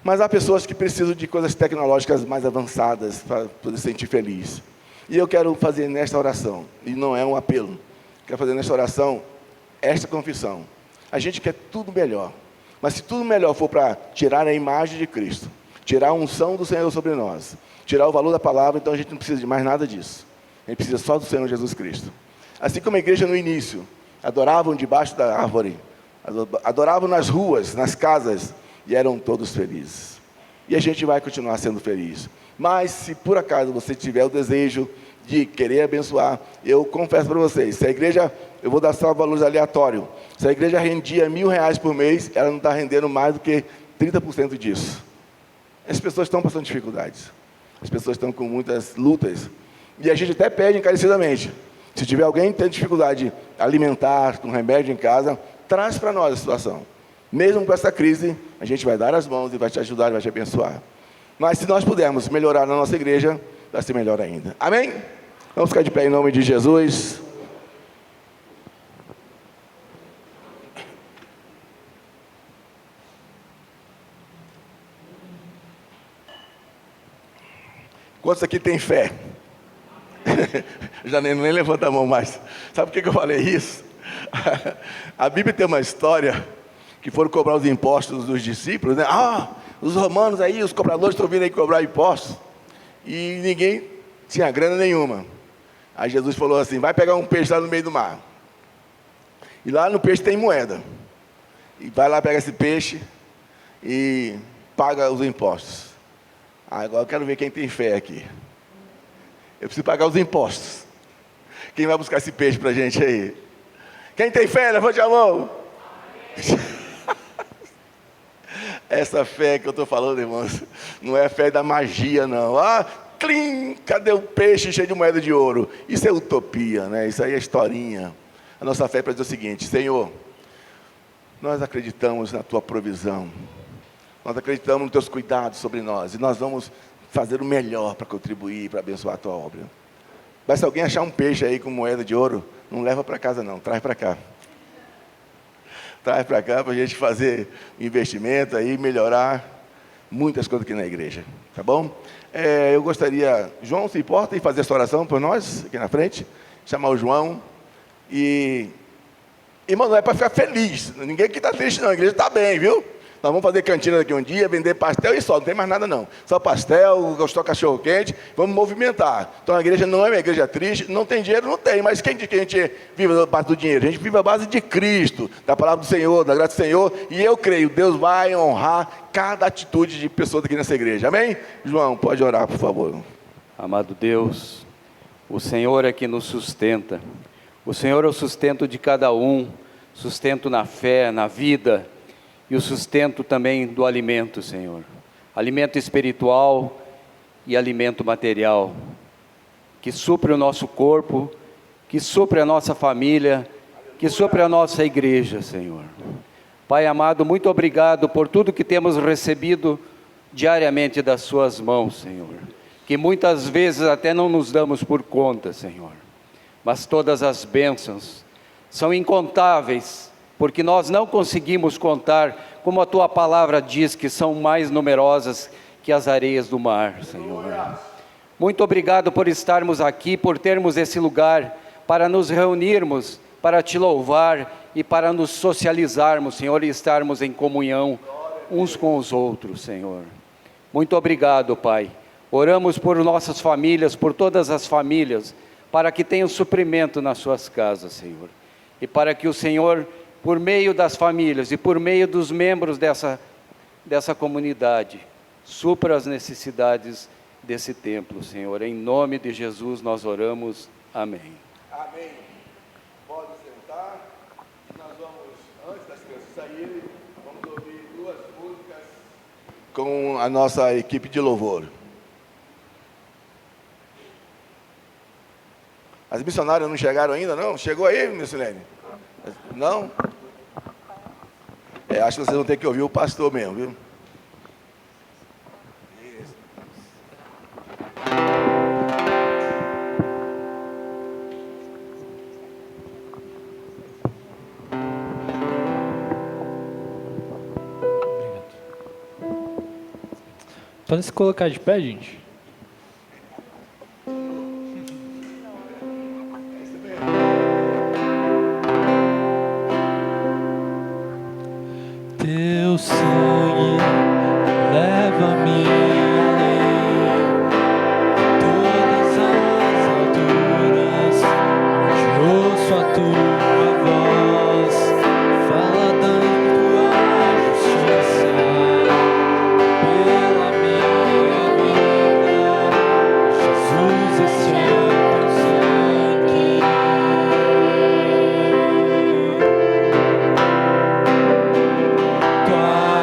Mas há pessoas que precisam de coisas tecnológicas mais avançadas para poder se sentir feliz. E eu quero fazer nesta oração, e não é um apelo, quero fazer nesta oração esta confissão. A gente quer tudo melhor, mas se tudo melhor for para tirar a imagem de Cristo, tirar a unção do Senhor sobre nós, tirar o valor da palavra, então a gente não precisa de mais nada disso. A gente precisa só do Senhor Jesus Cristo. Assim como a igreja no início, adoravam debaixo da árvore, adoravam nas ruas, nas casas, e eram todos felizes. E a gente vai continuar sendo feliz. Mas se por acaso você tiver o desejo de querer abençoar, eu confesso para vocês, se a igreja, eu vou dar só valores aleatórios, se a igreja rendia R$1.000 por mês, ela não está rendendo mais do que 30% disso. As pessoas estão passando dificuldades. As pessoas estão com muitas lutas. E a gente até pede encarecidamente. Se tiver alguém tendo dificuldade alimentar, com remédio em casa, traz para nós a situação. Mesmo com essa crise, a gente vai dar as mãos e vai te ajudar, vai te abençoar. Mas se nós pudermos melhorar na nossa igreja, vai ser melhor ainda. Amém? Vamos ficar de pé em nome de Jesus. Quantos aqui tem fé? Já nem levanta a mão mais. Sabe por que eu falei isso? A Bíblia tem uma história que foram cobrar os impostos dos discípulos, né? Os romanos aí, os cobradores estão vindo aí cobrar impostos. E ninguém tinha grana nenhuma. Aí Jesus falou assim, vai pegar um peixe lá no meio do mar. E lá no peixe tem moeda. E vai lá, pega esse peixe e paga os impostos. Agora eu quero ver quem tem fé aqui. Eu preciso pagar os impostos. Quem vai buscar esse peixe para a gente aí? Quem tem fé, levante a mão. Essa fé que eu estou falando, irmãos, não é fé da magia, não. Clim, cadê o peixe cheio de moeda de ouro? Isso é utopia, né? Isso aí é historinha. A nossa fé é para dizer o seguinte, Senhor, nós acreditamos na Tua provisão. Nós acreditamos nos Teus cuidados sobre nós. E nós vamos fazer o melhor para contribuir, para abençoar a Tua obra. Mas se alguém achar um peixe aí com moeda de ouro, não leva para casa não, traz para cá. Traz para cá para a gente fazer investimento aí, melhorar muitas coisas aqui na igreja. Tá bom? Eu gostaria, João, se importa, em fazer essa oração por nós, aqui na frente. Chamar o João. Irmão, não é para ficar feliz. Ninguém aqui está triste não, a igreja está bem, viu? Nós vamos fazer cantina daqui um dia, vender pastel e só, não tem mais nada não. Só pastel, gostou cachorro quente, vamos movimentar. Então a igreja não é uma igreja triste, não tem dinheiro, não tem, mas quem diz que a gente vive a base do dinheiro? A gente vive a base de Cristo, da palavra do Senhor, da graça do Senhor, e eu creio, Deus vai honrar cada atitude de pessoas aqui nessa igreja, amém? João, pode orar, por favor. Amado Deus, o Senhor é que nos sustenta, o Senhor é o sustento de cada um, sustento na fé, na vida, e o sustento também do alimento, Senhor. Alimento espiritual e alimento material. Que supre o nosso corpo, que supre a nossa família, que supre a nossa igreja, Senhor. Pai amado, muito obrigado por tudo que temos recebido diariamente das Suas mãos, Senhor. Que muitas vezes até não nos damos por conta, Senhor. Mas todas as bênçãos são incontáveis, porque nós não conseguimos contar, como a Tua palavra diz, que são mais numerosas que as areias do mar, Senhor. Muito obrigado por estarmos aqui, por termos esse lugar, para nos reunirmos, para Te louvar e para nos socializarmos, Senhor, e estarmos em comunhão uns com os outros, Senhor. Muito obrigado, Pai. Oramos por nossas famílias, por todas as famílias, para que tenham suprimento nas suas casas, Senhor. E para que o Senhor, por meio das famílias e por meio dos membros dessa comunidade, supra as necessidades desse templo, Senhor. Em nome de Jesus nós oramos. Amém. Amém. Pode sentar. Nós vamos, antes das crianças saírem, vamos ouvir 2 músicas com a nossa equipe de louvor. As missionárias não chegaram ainda, não? Chegou aí, Missilene? Não? Acho que vocês vão ter que ouvir o pastor mesmo, viu? Pode se colocar de pé, gente? Teu sangue leva-me além, todas as alturas, onde ouço a tua voz, fala da tua justiça, pela minha vida, Jesus, esse é teu sangue. Tua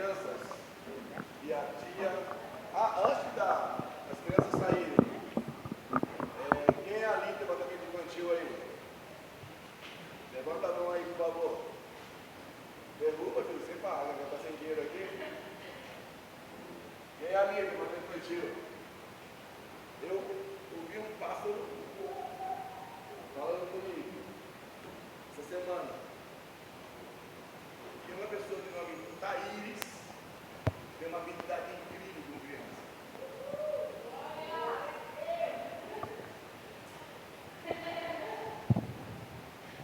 crianças e a tia... antes das crianças saírem, quem é ali do departamento infantil aí? Levanta a mão aí, por favor. Derruba, filho, sem pagar, já está sem dinheiro aqui. Quem é ali do departamento infantil? Eu ouvi um pássaro falando comigo essa semana. E uma pessoa de nome Thaíris tem uma habilidade incrível com criança.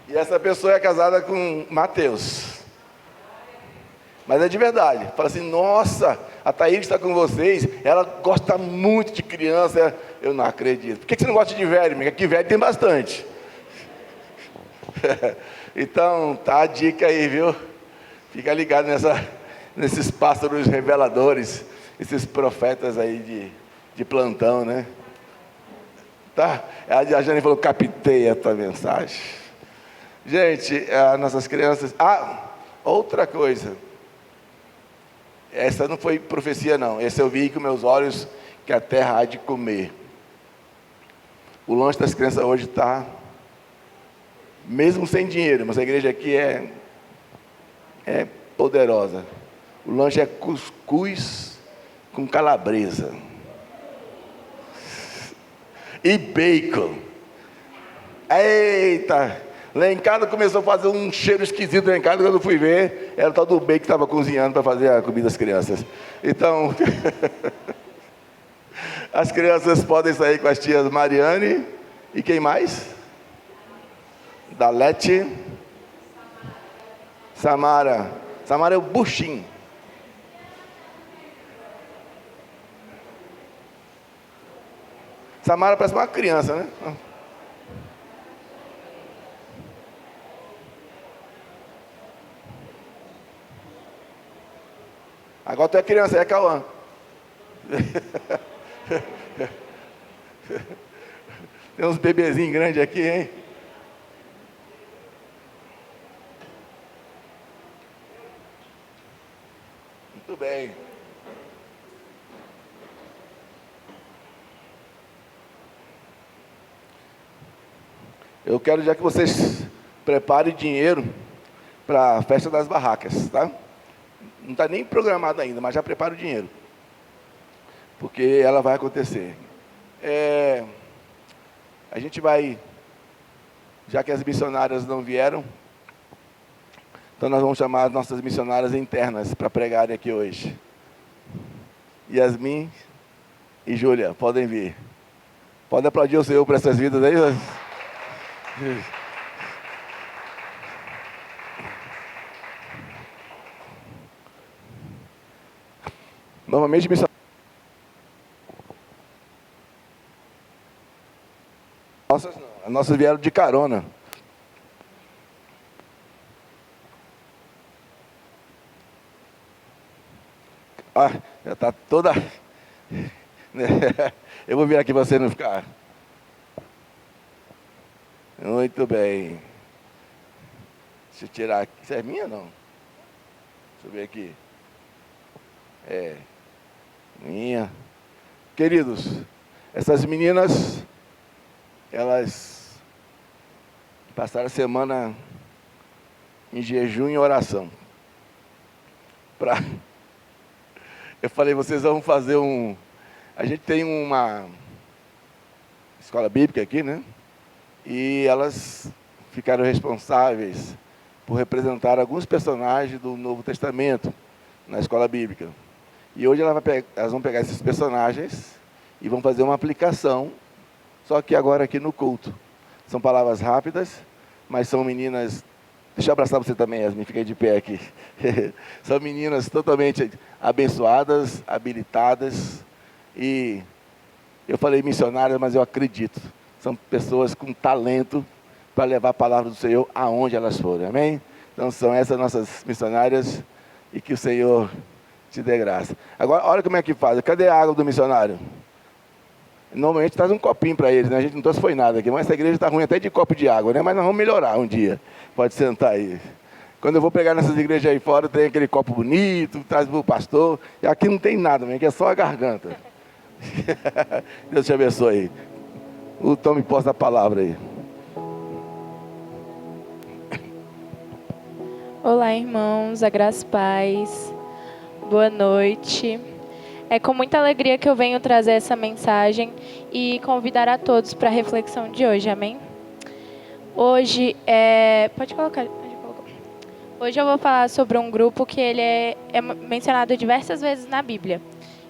E essa pessoa é casada com Mateus. Mas é de verdade. Fala assim, nossa, a Thaíris está com vocês, ela gosta muito de criança. Eu não acredito. Por que você não gosta de velho? Porque aqui velho tem bastante. Então, tá a dica aí, viu? Fica ligado nesses pássaros reveladores, esses profetas aí de plantão, né? Tá? A Jane falou, captei a tua mensagem. Gente, as nossas crianças... outra coisa. Essa não foi profecia, não. Essa eu vi com meus olhos que a terra há de comer. O lanche das crianças hoje está... Mesmo sem dinheiro, mas a igreja aqui é poderosa. O lanche é cuscuz com calabresa. E bacon. Eita! Lá em casa começou a fazer um cheiro esquisito lá em casa, quando eu fui ver, era o tal do bacon que estava cozinhando para fazer a comida das crianças. Então, as crianças podem sair com as tias Mariane e quem mais? Dalete, Samara. Samara é o buchinho. Samara parece uma criança, né? Agora tu é criança, é Cauã. Tem uns bebezinhos grandes aqui, hein? Muito bem. Eu quero já que vocês preparem dinheiro para a festa das barracas, tá? Não está nem programado ainda, mas já prepara o dinheiro. Porque ela vai acontecer. A gente vai, já que as missionárias não vieram, então nós vamos chamar as nossas missionárias internas para pregarem aqui hoje. Yasmin e Júlia, podem vir. Pode aplaudir o Senhor por essas vidas aí? Normalmente as nossas vieram de carona. Já está toda... Eu vou vir aqui para você não ficar... Muito bem. Deixa eu tirar aqui. Isso é minha ou não? Deixa eu ver aqui. Minha. Queridos, essas meninas, elas passaram a semana em jejum e oração. Eu falei, vocês vão fazer a gente tem uma escola bíblica aqui, né? E elas ficaram responsáveis por representar alguns personagens do Novo Testamento na escola bíblica. E hoje elas vão pegar esses personagens e vão fazer uma aplicação, só que agora aqui no culto. São palavras rápidas, mas são meninas... Deixa eu abraçar você também, Yasmin, fiquei de pé aqui. São meninas totalmente abençoadas, habilitadas, e eu falei missionárias, mas eu acredito. São pessoas com talento para levar a palavra do Senhor aonde elas forem, amém? Então são essas nossas missionárias, e que o Senhor te dê graça. Agora, olha como é que faz. Cadê a água do missionário? Normalmente traz um copinho para eles, né? A gente não trouxe foi nada aqui, mas essa igreja está ruim até de copo de água, né? Mas nós vamos melhorar um dia. Pode sentar aí. Quando eu vou pegar nessas igrejas aí fora, tem aquele copo bonito, traz para o pastor. E aqui não tem nada, aqui é só a garganta. Deus te abençoe. Tome posse da palavra aí. Olá, irmãos, a graça e paz. Boa noite. É com muita alegria que eu venho trazer essa mensagem e convidar a todos para a reflexão de hoje, amém? Hoje Pode colocar. Hoje eu vou falar sobre um grupo que ele é mencionado diversas vezes na Bíblia,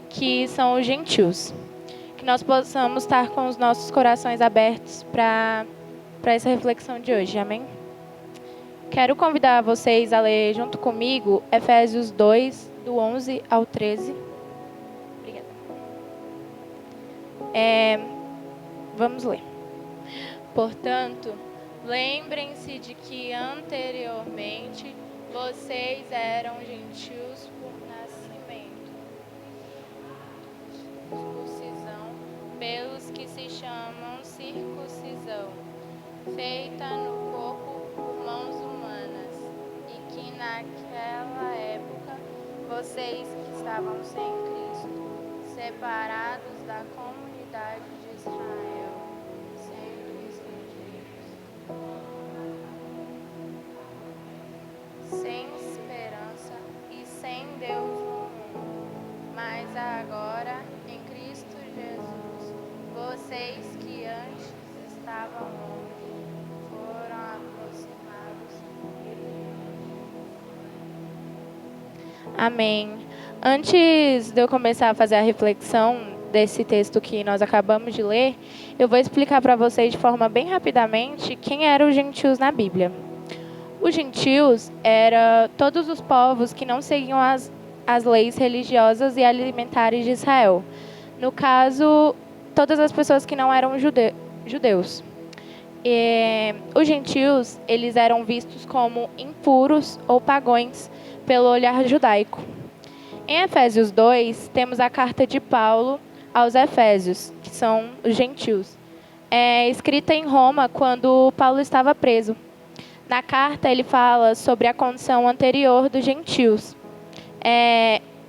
que são os gentios. Que nós possamos estar com os nossos corações abertos para essa reflexão de hoje, amém? Quero convidar vocês a ler junto comigo Efésios 2, do 11 ao 13. Obrigada. Vamos ler. Portanto, lembrem-se de que anteriormente vocês eram gentios por nascimento, circuncisão, pelos que se chamam circuncisão, feita no corpo por mãos humanas, e que naquela época vocês que estavam sem Cristo, separados da comunidade de Israel, sendo estrangeiros, sem esperança e sem Deus no mundo. Mas agora, em Cristo Jesus, vocês que antes estavam longe, foram aproximados. Amém. Antes de eu começar a fazer a reflexão desse texto que nós acabamos de ler, eu vou explicar para vocês de forma bem rapidamente quem eram os gentios na Bíblia. Os gentios eram todos os povos que não seguiam as leis religiosas e alimentares de Israel. No caso, todas as pessoas que não eram judeus. Os gentios, eles eram vistos como impuros ou pagãos pelo olhar judaico. Em Efésios 2, temos a carta de Paulo aos Efésios, que são os gentios, escrita em Roma quando Paulo estava preso. Na carta, ele fala sobre a condição anterior dos gentios.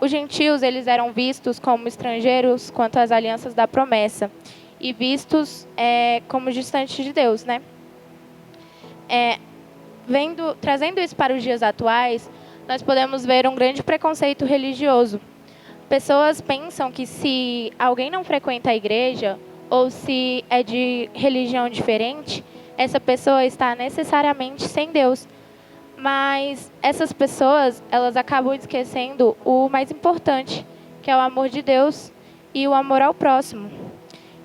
Os gentios, eles eram vistos como estrangeiros quanto às alianças da promessa e vistos como distantes de Deus, né? Trazendo isso para os dias atuais, nós podemos ver um grande preconceito religioso. Pessoas pensam que se alguém não frequenta a igreja ou se é de religião diferente, essa pessoa está necessariamente sem Deus. Mas essas pessoas, elas acabam esquecendo o mais importante, que é o amor de Deus e o amor ao próximo.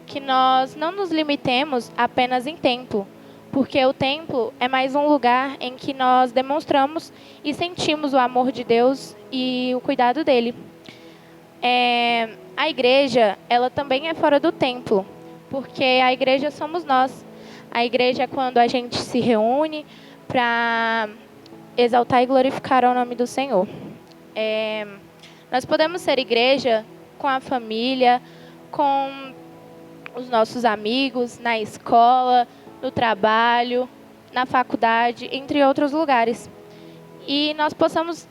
Que nós não nos limitemos apenas em templo, porque o templo é mais um lugar em que nós demonstramos e sentimos o amor de Deus e o cuidado dele. A igreja, ela também é fora do templo, porque a igreja somos nós. A igreja é quando a gente se reúne para exaltar e glorificar o nome do Senhor. Nós podemos ser igreja com a família, com os nossos amigos, na escola, no trabalho, na faculdade, entre outros lugares. E nós podemos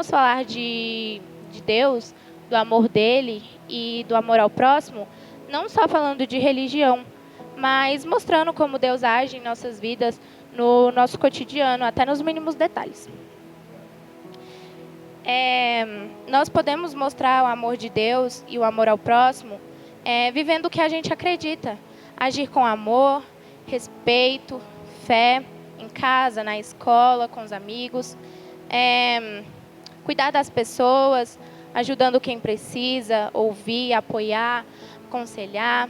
falar de Deus, do amor dele e do amor ao próximo, não só falando de religião, mas mostrando como Deus age em nossas vidas, no nosso cotidiano, até nos mínimos detalhes. Nós podemos mostrar o amor de Deus e o amor ao próximo vivendo o que a gente acredita. Agir com amor, respeito, fé, em casa, na escola, com os amigos. Cuidar das pessoas, ajudando quem precisa, ouvir, apoiar, aconselhar.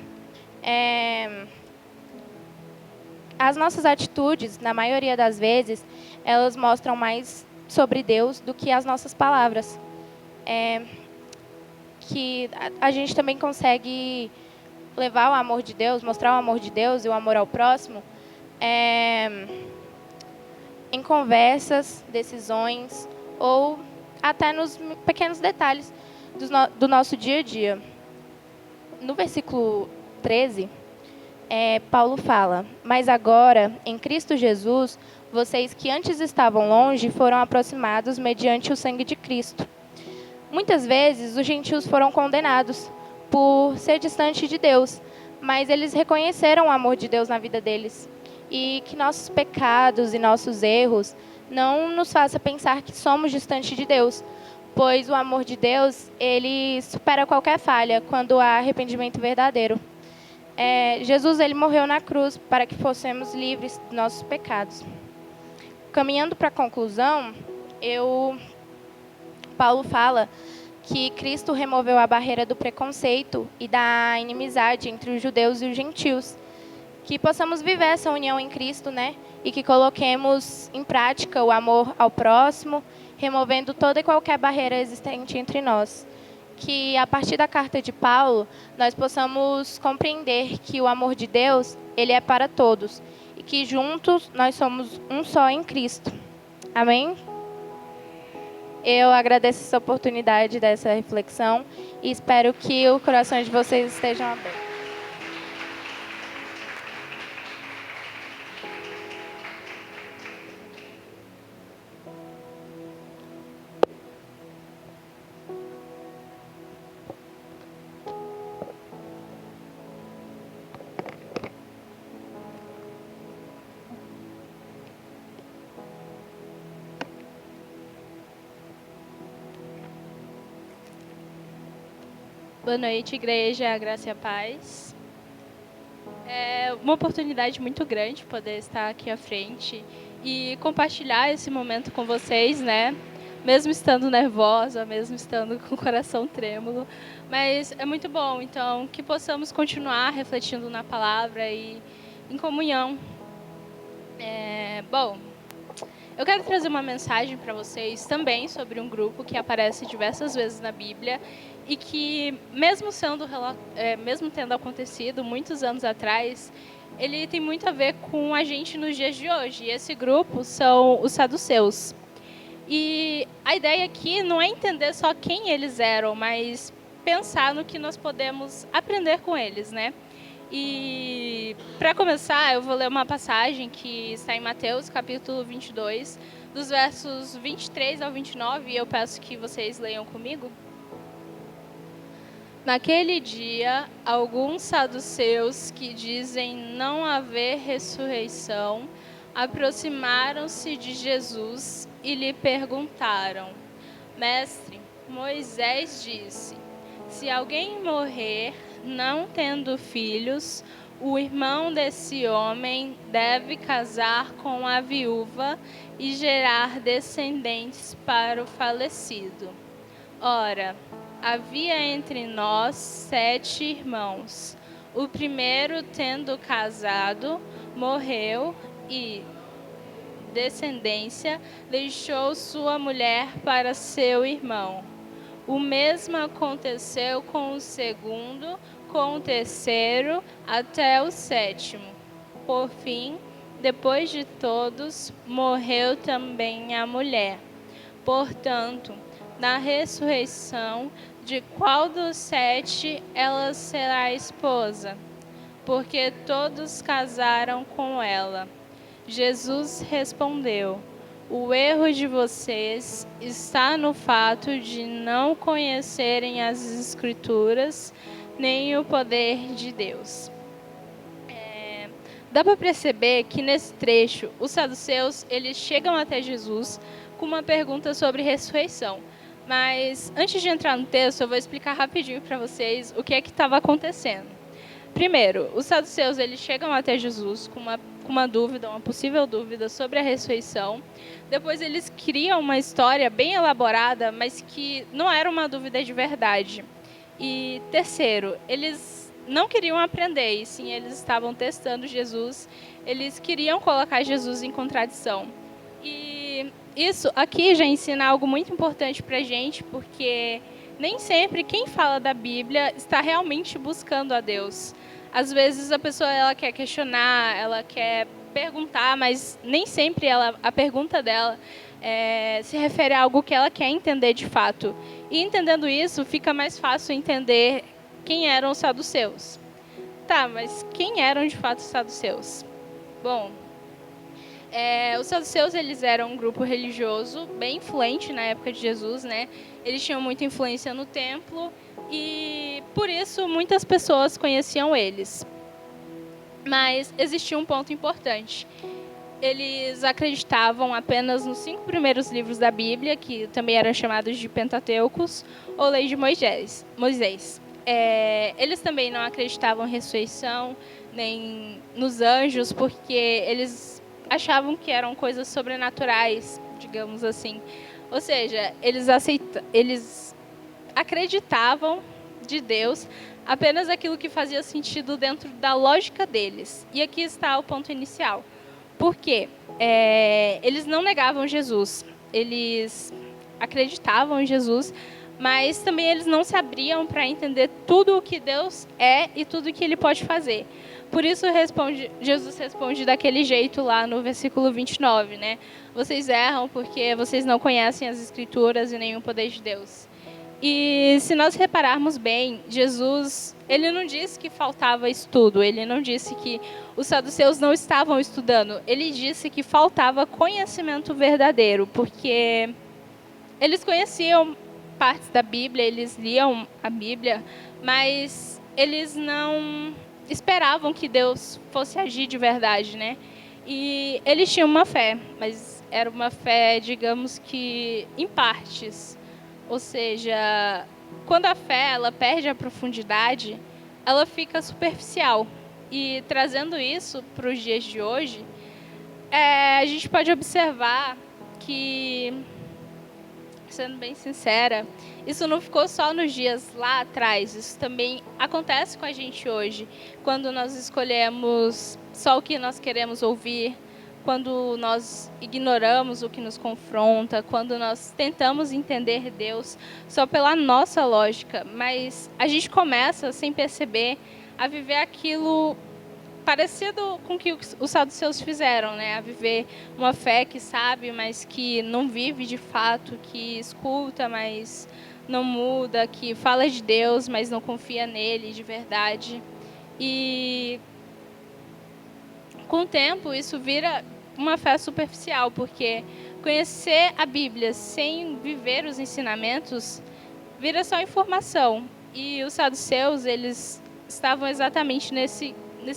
As nossas atitudes, na maioria das vezes, elas mostram mais sobre Deus do que as nossas palavras. Que a gente também consegue levar o amor de Deus, mostrar o amor de Deus e o amor ao próximo em conversas, decisões ou até nos pequenos detalhes do nosso dia a dia. No versículo 13, Paulo fala: mas agora, em Cristo Jesus, vocês que antes estavam longe foram aproximados mediante o sangue de Cristo. Muitas vezes os gentios foram condenados por ser distante de Deus, mas eles reconheceram o amor de Deus na vida deles. E que nossos pecados e nossos erros não nos façam pensar que somos distantes de Deus, pois o amor de Deus, ele supera qualquer falha quando há arrependimento verdadeiro. Jesus, ele morreu na cruz para que fôssemos livres dos nossos pecados. Caminhando para a conclusão, Paulo fala que Cristo removeu a barreira do preconceito e da inimizade entre os judeus e os gentios. Que possamos viver essa união em Cristo, né? E que coloquemos em prática o amor ao próximo, removendo toda e qualquer barreira existente entre nós. Que a partir da carta de Paulo, nós possamos compreender que o amor de Deus, ele é para todos. E que juntos nós somos um só em Cristo. Amém? Eu agradeço essa oportunidade dessa reflexão e espero que o coração de vocês estejam abertos. Boa noite, igreja, a graça e a paz. É uma oportunidade muito grande poder estar aqui à frente e compartilhar esse momento com vocês, né? Mesmo estando nervosa, mesmo estando com o coração trêmulo, mas é muito bom, então, que possamos continuar refletindo na palavra e em comunhão. Bom, eu quero trazer uma mensagem para vocês também sobre um grupo que aparece diversas vezes na Bíblia e que, mesmo tendo acontecido muitos anos atrás, ele tem muito a ver com a gente nos dias de hoje. E esse grupo são os saduceus. E a ideia aqui não é entender só quem eles eram, mas pensar no que nós podemos aprender com eles, né? E, para começar, eu vou ler uma passagem que está em Mateus, capítulo 22, dos versos 23 ao 29, e eu peço que vocês leiam comigo. Naquele dia, alguns saduceus que dizem não haver ressurreição aproximaram-se de Jesus e lhe perguntaram: Mestre, Moisés disse, se alguém morrer não tendo filhos, o irmão desse homem deve casar com a viúva e gerar descendentes para o falecido. Ora, havia entre nós 7 irmãos. O primeiro, tendo casado, morreu e, descendência, deixou sua mulher para seu irmão. O mesmo aconteceu com o segundo, com o terceiro, até o 7º. Por fim, depois de todos, morreu também a mulher. Portanto, na ressurreição, de qual dos 7 ela será esposa? Porque todos casaram com ela. Jesus respondeu: o erro de vocês está no fato de não conhecerem as Escrituras nem o poder de Deus. Dá para perceber que nesse trecho, os saduceus eles chegam até Jesus com uma pergunta sobre ressurreição. Mas antes de entrar no texto, eu vou explicar rapidinho para vocês o que é que estava acontecendo. Primeiro, os saduceus eles chegam até Jesus com uma dúvida, uma possível dúvida sobre a ressurreição. Depois eles criam uma história bem elaborada, mas que não era uma dúvida de verdade. E terceiro, eles não queriam aprender, e sim eles estavam testando Jesus. Eles queriam colocar Jesus em contradição. E isso aqui já ensina algo muito importante para a gente, porque nem sempre quem fala da Bíblia está realmente buscando a Deus. Às vezes a pessoa ela quer questionar, ela quer perguntar, mas nem sempre a pergunta dela se refere a algo que ela quer entender de fato. E entendendo isso, fica mais fácil entender quem eram os saduceus. Tá, mas quem eram de fato os saduceus? Bom, os saduceus, eles eram um grupo religioso bem influente na época de Jesus, né? Eles tinham muita influência no templo e, por isso, muitas pessoas conheciam eles. Mas existia um ponto importante. Eles acreditavam apenas nos 5 primeiros livros da Bíblia, que também eram chamados de Pentateucos, ou Lei de Moisés. Eles também não acreditavam em ressurreição, nem nos anjos, porque eles achavam que eram coisas sobrenaturais, digamos assim. Ou seja, eles acreditavam de Deus apenas aquilo que fazia sentido dentro da lógica deles. E aqui está o ponto inicial. Por quê? Eles não negavam Jesus, eles acreditavam em Jesus, mas também eles não se abriam para entender tudo o que Deus é e tudo o que Ele pode fazer. Por isso Jesus responde daquele jeito lá no versículo 29, né? Vocês erram porque vocês não conhecem as Escrituras e nem o poder de Deus. E se nós repararmos bem, Jesus, ele não disse que faltava estudo, ele não disse que os saduceus não estavam estudando, ele disse que faltava conhecimento verdadeiro, porque eles conheciam partes da Bíblia, eles liam a Bíblia, mas eles não esperavam que Deus fosse agir de verdade, né? E eles tinham uma fé, mas era uma fé, digamos que em partes. Ou seja, quando a fé ela perde a profundidade, ela fica superficial. E trazendo isso para os dias de hoje, a gente pode observar que, sendo bem sincera, isso não ficou só nos dias lá atrás, isso também acontece com a gente hoje, quando nós escolhemos só o que nós queremos ouvir, quando nós ignoramos o que nos confronta, quando nós tentamos entender Deus só pela nossa lógica, mas a gente começa, sem perceber, a viver aquilo parecido com o que os saduceus fizeram, né? A viver uma fé que sabe, mas que não vive de fato, que escuta, mas não muda, que fala de Deus, mas não confia nele de verdade. E com o tempo, isso vira uma fé superficial, porque conhecer a Bíblia sem viver os ensinamentos vira só informação. E os saduceus, eles estavam exatamente nesse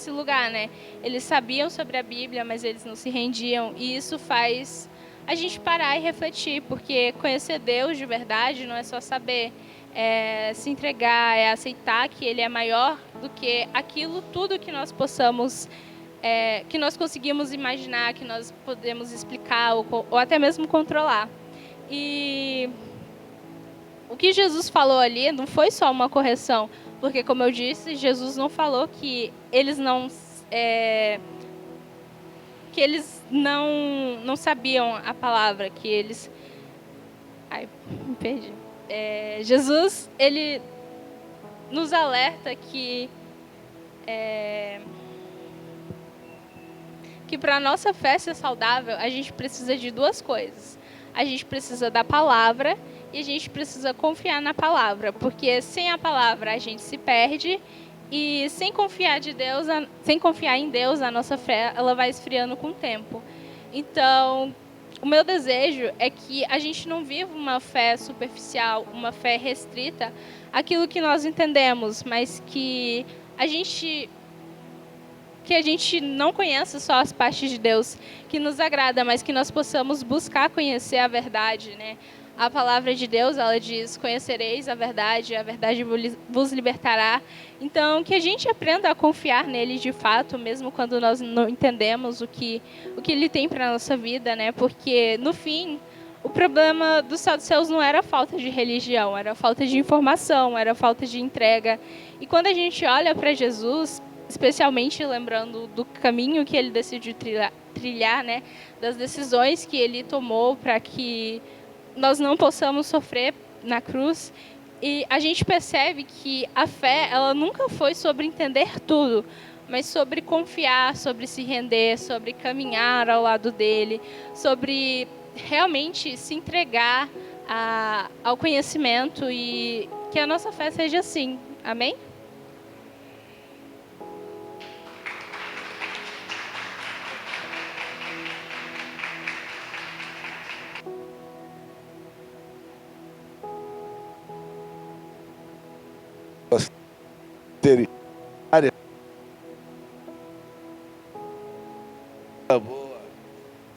lugar, né? Eles sabiam sobre a Bíblia, mas eles não se rendiam. E isso faz a gente parar e refletir, porque conhecer Deus de verdade não é só saber, é se entregar, é aceitar que Ele é maior do que aquilo, tudo que nós possamos que nós conseguimos imaginar, que nós podemos explicar ou até mesmo controlar. E o que Jesus falou ali não foi só uma correção, porque, como eu disse, Jesus não falou que eles não sabiam a palavra, que eles... Ai, me perdi. Jesus, ele nos alerta que para a nossa fé ser saudável, a gente precisa de 2 coisas. A gente precisa da palavra e a gente precisa confiar na palavra, porque sem a palavra a gente se perde e sem confiar em Deus, a nossa fé ela vai esfriando com o tempo. Então, o meu desejo é que a gente não viva uma fé superficial, uma fé restrita àquilo que nós entendemos, mas que a gente não conheça só as partes de Deus que nos agrada, mas que nós possamos buscar conhecer a verdade, né? A palavra de Deus, ela diz, conhecereis a verdade vos libertará. Então, que a gente aprenda a confiar nele de fato, mesmo quando nós não entendemos o que ele tem para a nossa vida, né? Porque, no fim, o problema dos saduceus não era a falta de religião, era a falta de informação, era a falta de entrega. E quando a gente olha para Jesus, especialmente lembrando do caminho que ele decidiu trilhar, né, das decisões que ele tomou para que nós não possamos sofrer na cruz, e a gente percebe que a fé ela nunca foi sobre entender tudo, mas sobre confiar, sobre se render, sobre caminhar ao lado dele, sobre realmente se entregar ao conhecimento, e que a nossa fé seja assim. Amém? área. Boa.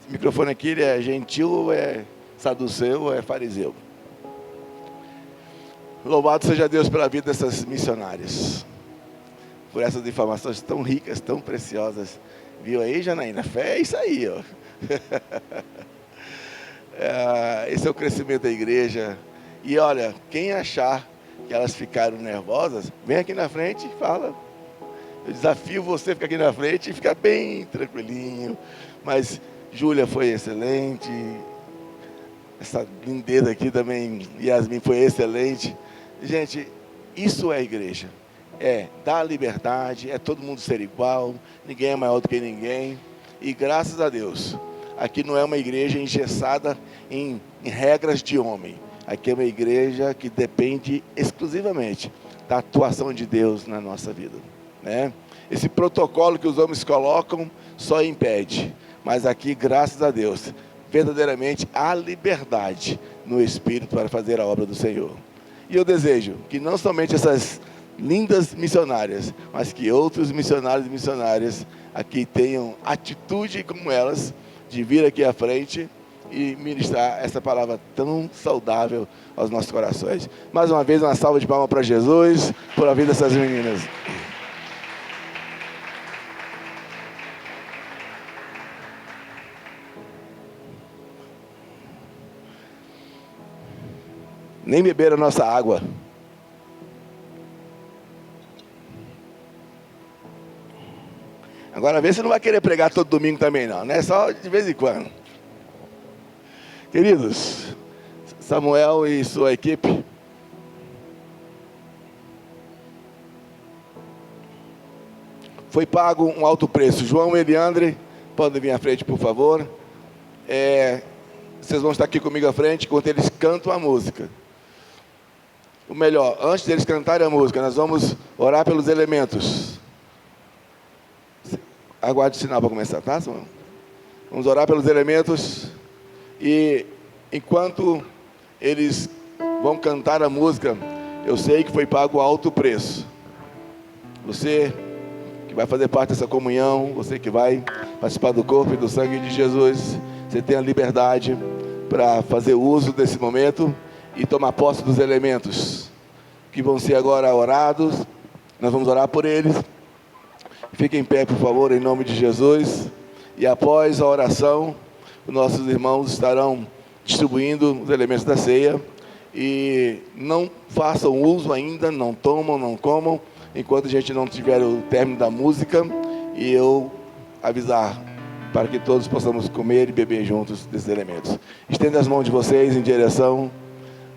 Esse microfone aqui, ele é gentil ou é saduceu ou é fariseu? Louvado seja Deus pela vida dessas missionárias, por essas informações tão ricas, tão preciosas. Viu aí, Janaína? Fé é isso aí, ó. Esse é o crescimento da igreja. E olha, quem achar que elas ficaram nervosas, vem aqui na frente e fala. Eu desafio você a ficar aqui na frente e ficar bem tranquilinho. Mas Júlia foi excelente. Essa lindeza aqui também, Yasmin, foi excelente. Gente, isso é igreja. É dar liberdade, é todo mundo ser igual, ninguém é maior do que ninguém. E graças a Deus, aqui não é uma igreja engessada em regras de homem. Aqui é uma igreja que depende exclusivamente da atuação de Deus na nossa vida, né? Esse protocolo que os homens colocam só impede. Mas aqui, graças a Deus, verdadeiramente há liberdade no Espírito para fazer a obra do Senhor. E eu desejo que não somente essas lindas missionárias, mas que outros missionários e missionárias aqui tenham atitude como elas, de vir aqui à frente e ministrar essa palavra tão saudável aos nossos corações. Mais uma vez, uma salva de palmas para Jesus, por a vida dessas meninas. Nem beberam a nossa água. Agora vê se não vai querer pregar todo domingo também não, né? Só de vez em quando. Queridos, Samuel e sua equipe, foi pago um alto preço. João e Eliandre, podem vir à frente, por favor. Vocês vão estar aqui comigo à frente enquanto eles cantam a música. O melhor, antes deles cantarem a música, nós vamos orar pelos elementos. Aguarde o sinal para começar, tá, Samuel? Vamos orar pelos elementos. E enquanto eles vão cantar a música, eu sei que foi pago alto preço. Você que vai fazer parte dessa comunhão, você que vai participar do corpo e do sangue de Jesus, você tem a liberdade para fazer uso desse momento e tomar posse dos elementos que vão ser agora orados. Nós vamos orar por eles. Fiquem em pé, por favor, em nome de Jesus. E após a oração, os nossos irmãos estarão distribuindo os elementos da ceia. E não façam uso ainda, não tomam, não comam, enquanto a gente não tiver o término da música e eu avisar, para que todos possamos comer e beber juntos desses elementos. Estenda as mãos de vocês em direção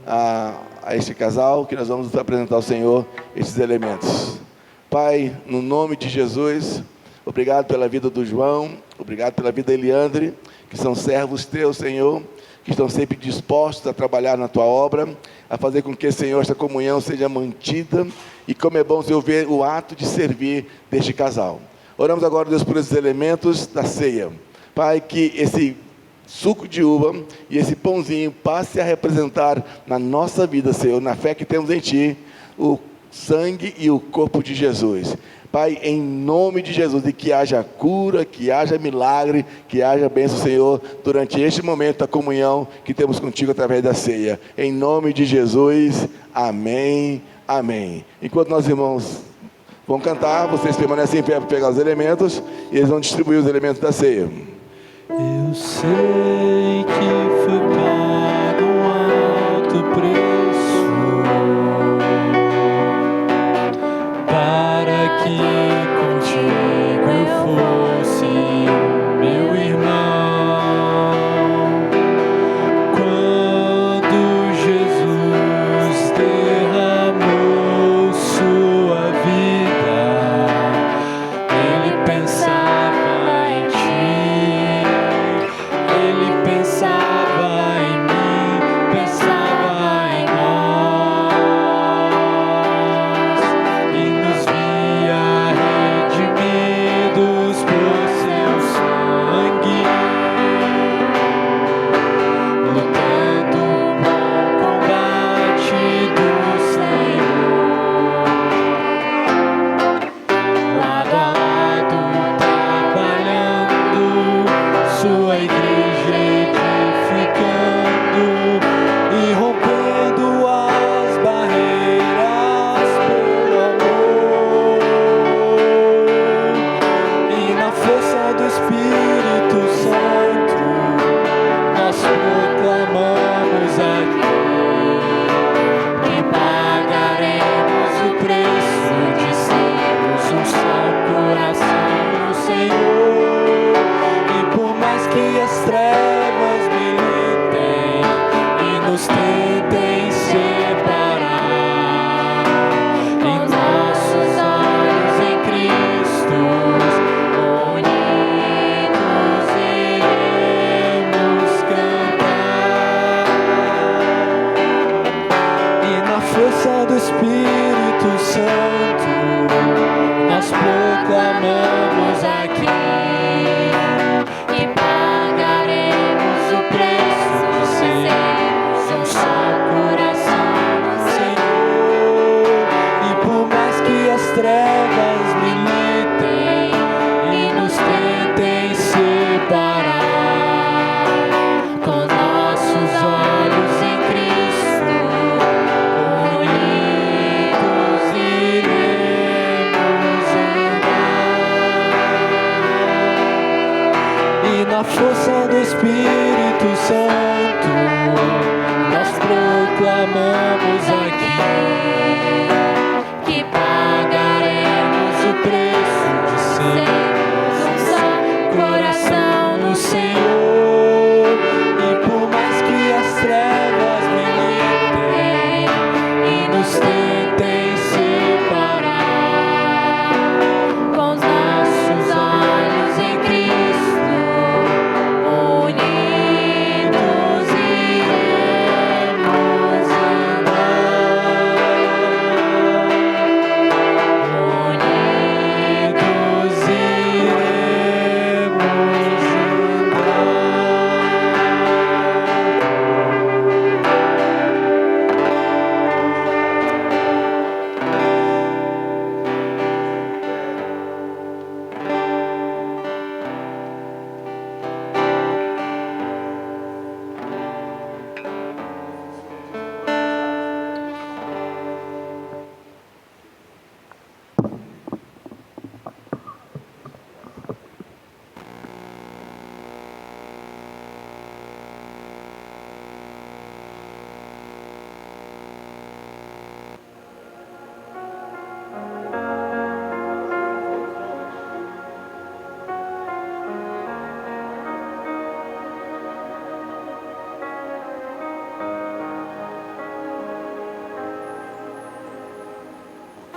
a este casal, que nós vamos apresentar ao Senhor estes elementos. Pai, no nome de Jesus, obrigado pela vida do João, obrigado pela vida da Eliandre, que são servos teus, Senhor, que estão sempre dispostos a trabalhar na tua obra, a fazer com que, Senhor, esta comunhão seja mantida, e como é bom, Senhor, ver o ato de servir deste casal. Oramos agora, Deus, por esses elementos da ceia. Pai, que esse suco de uva e esse pãozinho passe a representar na nossa vida, Senhor, na fé que temos em Ti, o sangue e o corpo de Jesus. Pai, em nome de Jesus, e que haja cura, que haja milagre, que haja bênção, Senhor, durante este momento da comunhão que temos contigo através da ceia. Em nome de Jesus, amém, amém. Enquanto nós, irmãos, vão cantar, vocês permanecem em pé para pegar os elementos, e eles vão distribuir os elementos da ceia. Eu sei que foi pago um alto preço para que contigo eu fosse meu irmão. Quando Jesus derramou sua vida, Ele pensava em ti. Ele pensava força do Espírito Santo, nós proclamamos aqui e pagaremos o preço de sermos um só coração no Senhor. E por mais que as trevas militem e nos tentem separar, com nossos olhos em Cristo unidos iremos andar. E na força do Espírito Santo nós proclamamos aqui que pagaremos o preço de sermos um só coração no Senhor. E por mais que as trevas militem e nos tentem separar, com os nossos olhos em Cristo unidos iremos andar. unidos iremos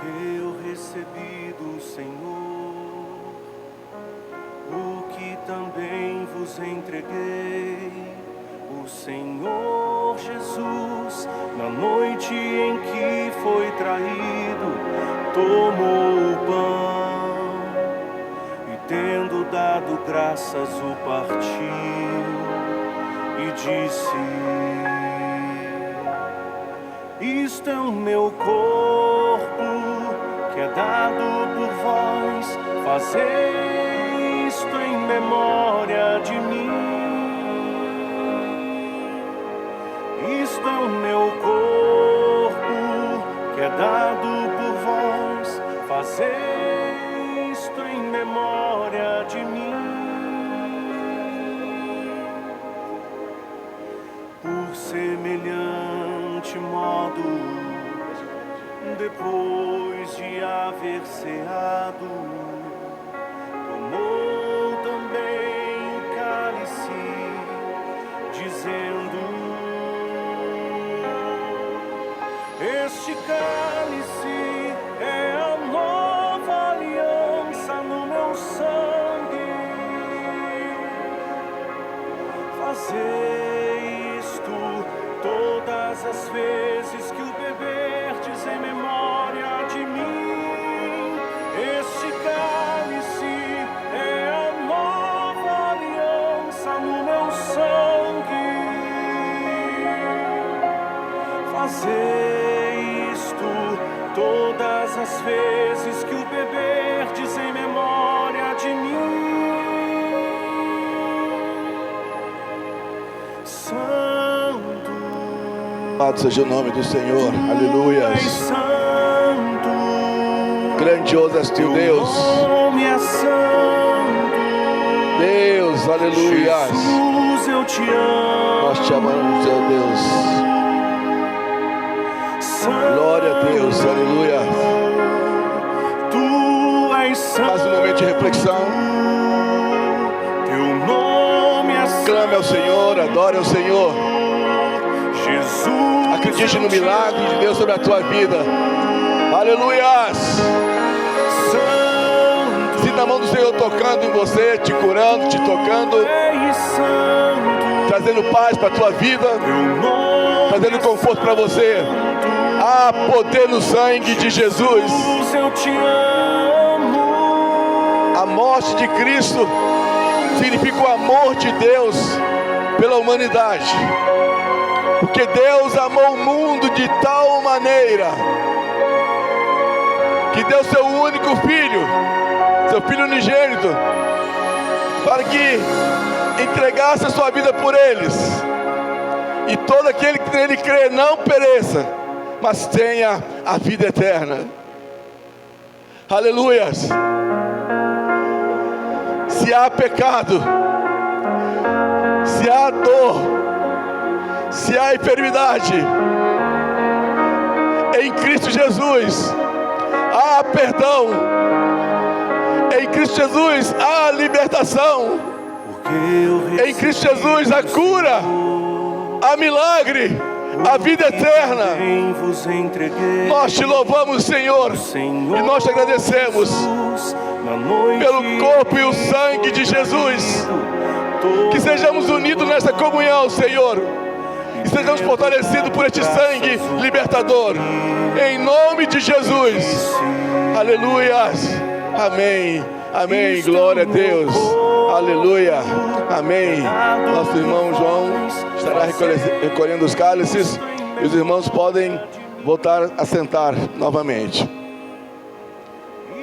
que eu recebi do Senhor, o que também vos entreguei. O Senhor Jesus, na noite em que foi traído, tomou o pão e, tendo dado graças, o partiu e disse: isto é o meu corpo, que é dado por vós, fazei isto em memória de mim. Isto é o meu corpo, que é dado por vós, fazei isto em memória de mim. Por semelhante modo, depois de haver ceado, tomou também o cálice, dizendo: este cálice é a nova aliança no meu sangue. Fazei isto todas as vezes que o beberdes em memória de mim. Este cálice é a nova aliança no meu sangue. Fazei isto todas as vezes que o beberdes em memória de mim. Santo, Louvado seja o nome do Senhor, aleluias. Santo, Grandioso és tu, Deus. nome é santo. Deus, aleluias. Jesus, eu te amo. Nós te amamos, Senhor Deus. Glória a Deus, aleluia. Tu és santo. Faz um momento de reflexão. Teu nome é santo. Clame ao Senhor, adore ao Senhor. Jesus, Acredite no milagre de Deus sobre a tua vida. Aleluias. Santo, Sinta a mão do Senhor tocando em você, te curando, te tocando, és santo. trazendo paz para a tua vida, Teu nome trazendo conforto para você. Há poder no sangue de Jesus. Eu te amo. A morte de Cristo significa o amor de Deus pela humanidade. Porque Deus amou o mundo de tal maneira que deu seu único filho, seu filho unigênito, para que entregasse a sua vida por eles. E todo aquele que nele crê não pereça, mas tenha a vida eterna. Aleluias. Se há pecado, se há dor, se há enfermidade, em Cristo Jesus há perdão. Em Cristo Jesus há libertação. Em Cristo Jesus há cura, há milagre, a vida eterna. Nós te louvamos, Senhor, e nós te agradecemos pelo corpo e o sangue de Jesus. Que sejamos unidos nessa comunhão, Senhor, e sejamos fortalecidos por este sangue libertador, em nome de Jesus. Aleluias. Amém. Amém. Glória a Deus. Aleluia. Amém. Nosso irmão João estará recolhendo os cálices e os irmãos podem voltar a sentar novamente.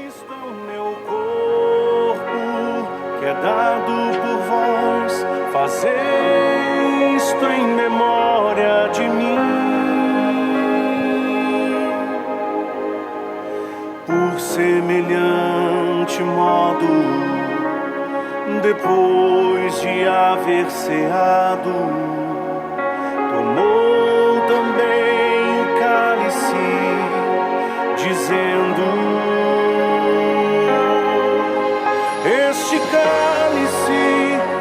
Isto é o meu corpo, que é dado por vós. Fazei isto em memória de mim. Por semelhante modo, depois de haver ceado, tomou também o cálice, dizendo: este cálice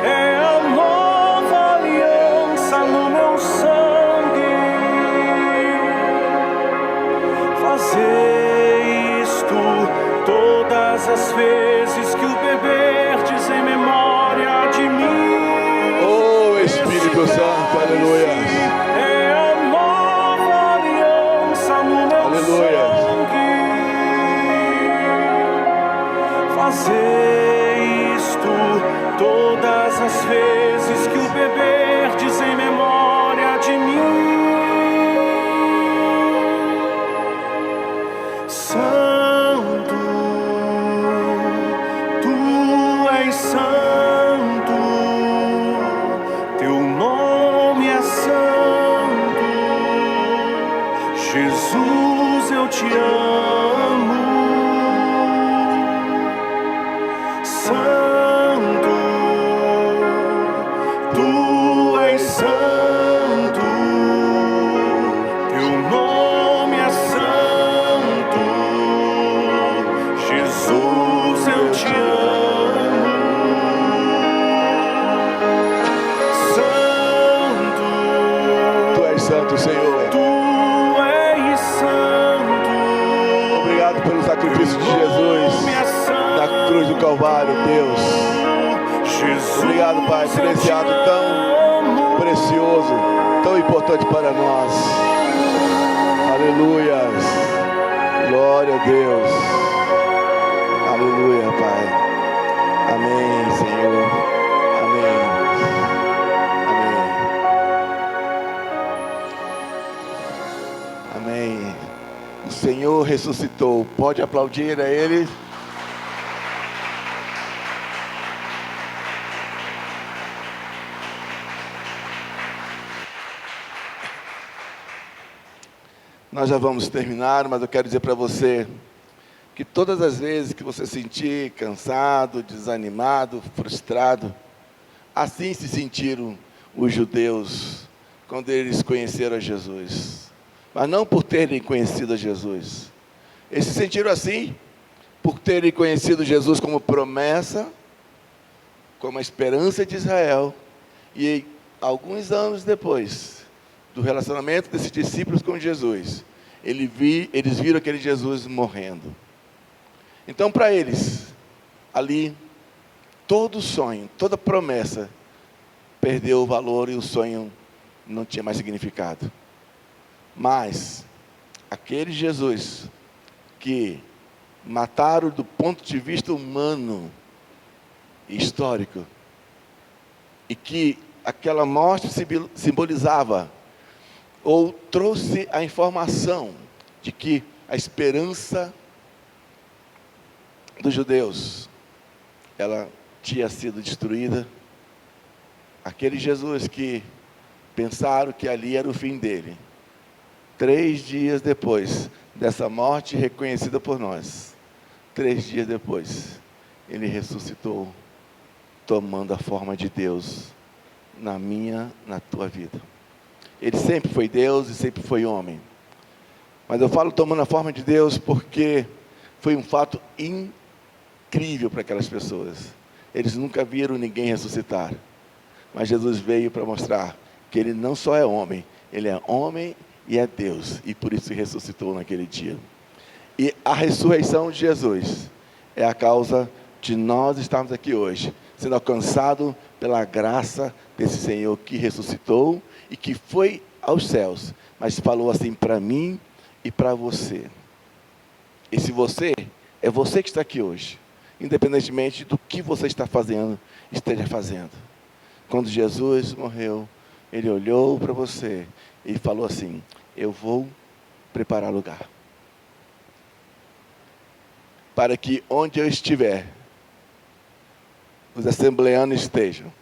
é a nova aliança no meu sangue. Fazei isto todas as vezes que o beberdes em memória de mim. Oh Espírito Santo, aleluia. É a nova aliança no meu Aleluia. sangue. Fazei isto todas as vezes que o beberdes em memória de mim. Santo, tu és santo, teu nome é santo. Jesus, eu te amo. Santo, tu és santo, teu nome é santo. Jesus, eu te amo. Santo, Tu és santo, Senhor. tu és santo. Obrigado pelo sacrifício de Jesus na cruz do Calvário, Deus. Obrigado, Pai, por esse ato tão precioso, tão importante para nós. Aleluias. Glória a Deus. Aleluia, Pai. Amém, Senhor. Amém. Amém. Amém. O Senhor ressuscitou. Pode aplaudir a Ele. Nós já vamos terminar, mas eu quero dizer para você que todas as vezes que você se sentir cansado, desanimado, frustrado, assim se sentiram os judeus quando eles conheceram a Jesus. Mas não por terem conhecido a Jesus. Eles se sentiram assim por terem conhecido Jesus como promessa, como a esperança de Israel. E alguns anos depois do relacionamento desses discípulos com Jesus, eles viram aquele Jesus morrendo. Então, para eles, ali, todo sonho, toda promessa perdeu o valor e o sonho não tinha mais significado. Mas aquele Jesus que mataram do ponto de vista humano e histórico, e que aquela morte simbolizava, ou trouxe a informação de que a esperança dos judeus, ela tinha sido destruída. Aquele Jesus que pensaram que ali era o fim dele, 3 dias depois dessa morte reconhecida por nós, 3 dias depois, ele ressuscitou, tomando a forma de Deus na minha, na tua vida. Ele sempre foi Deus e sempre foi homem. Mas eu falo tomando a forma de Deus porque foi um fato incrível para aquelas pessoas. Eles nunca viram ninguém ressuscitar. Mas Jesus veio para mostrar que ele não só é homem, ele é homem e é Deus. E por isso ressuscitou naquele dia. E a ressurreição de Jesus é a causa de nós estarmos aqui hoje, sendo alcançado pela graça desse Senhor que ressuscitou e que foi aos céus, mas falou assim para mim e para você. E se você, é você que está aqui hoje, independentemente do que você está fazendo, esteja fazendo. Quando Jesus morreu, ele olhou para você e falou assim: eu vou preparar lugar, para que onde eu estiver, os assembleanos estejam,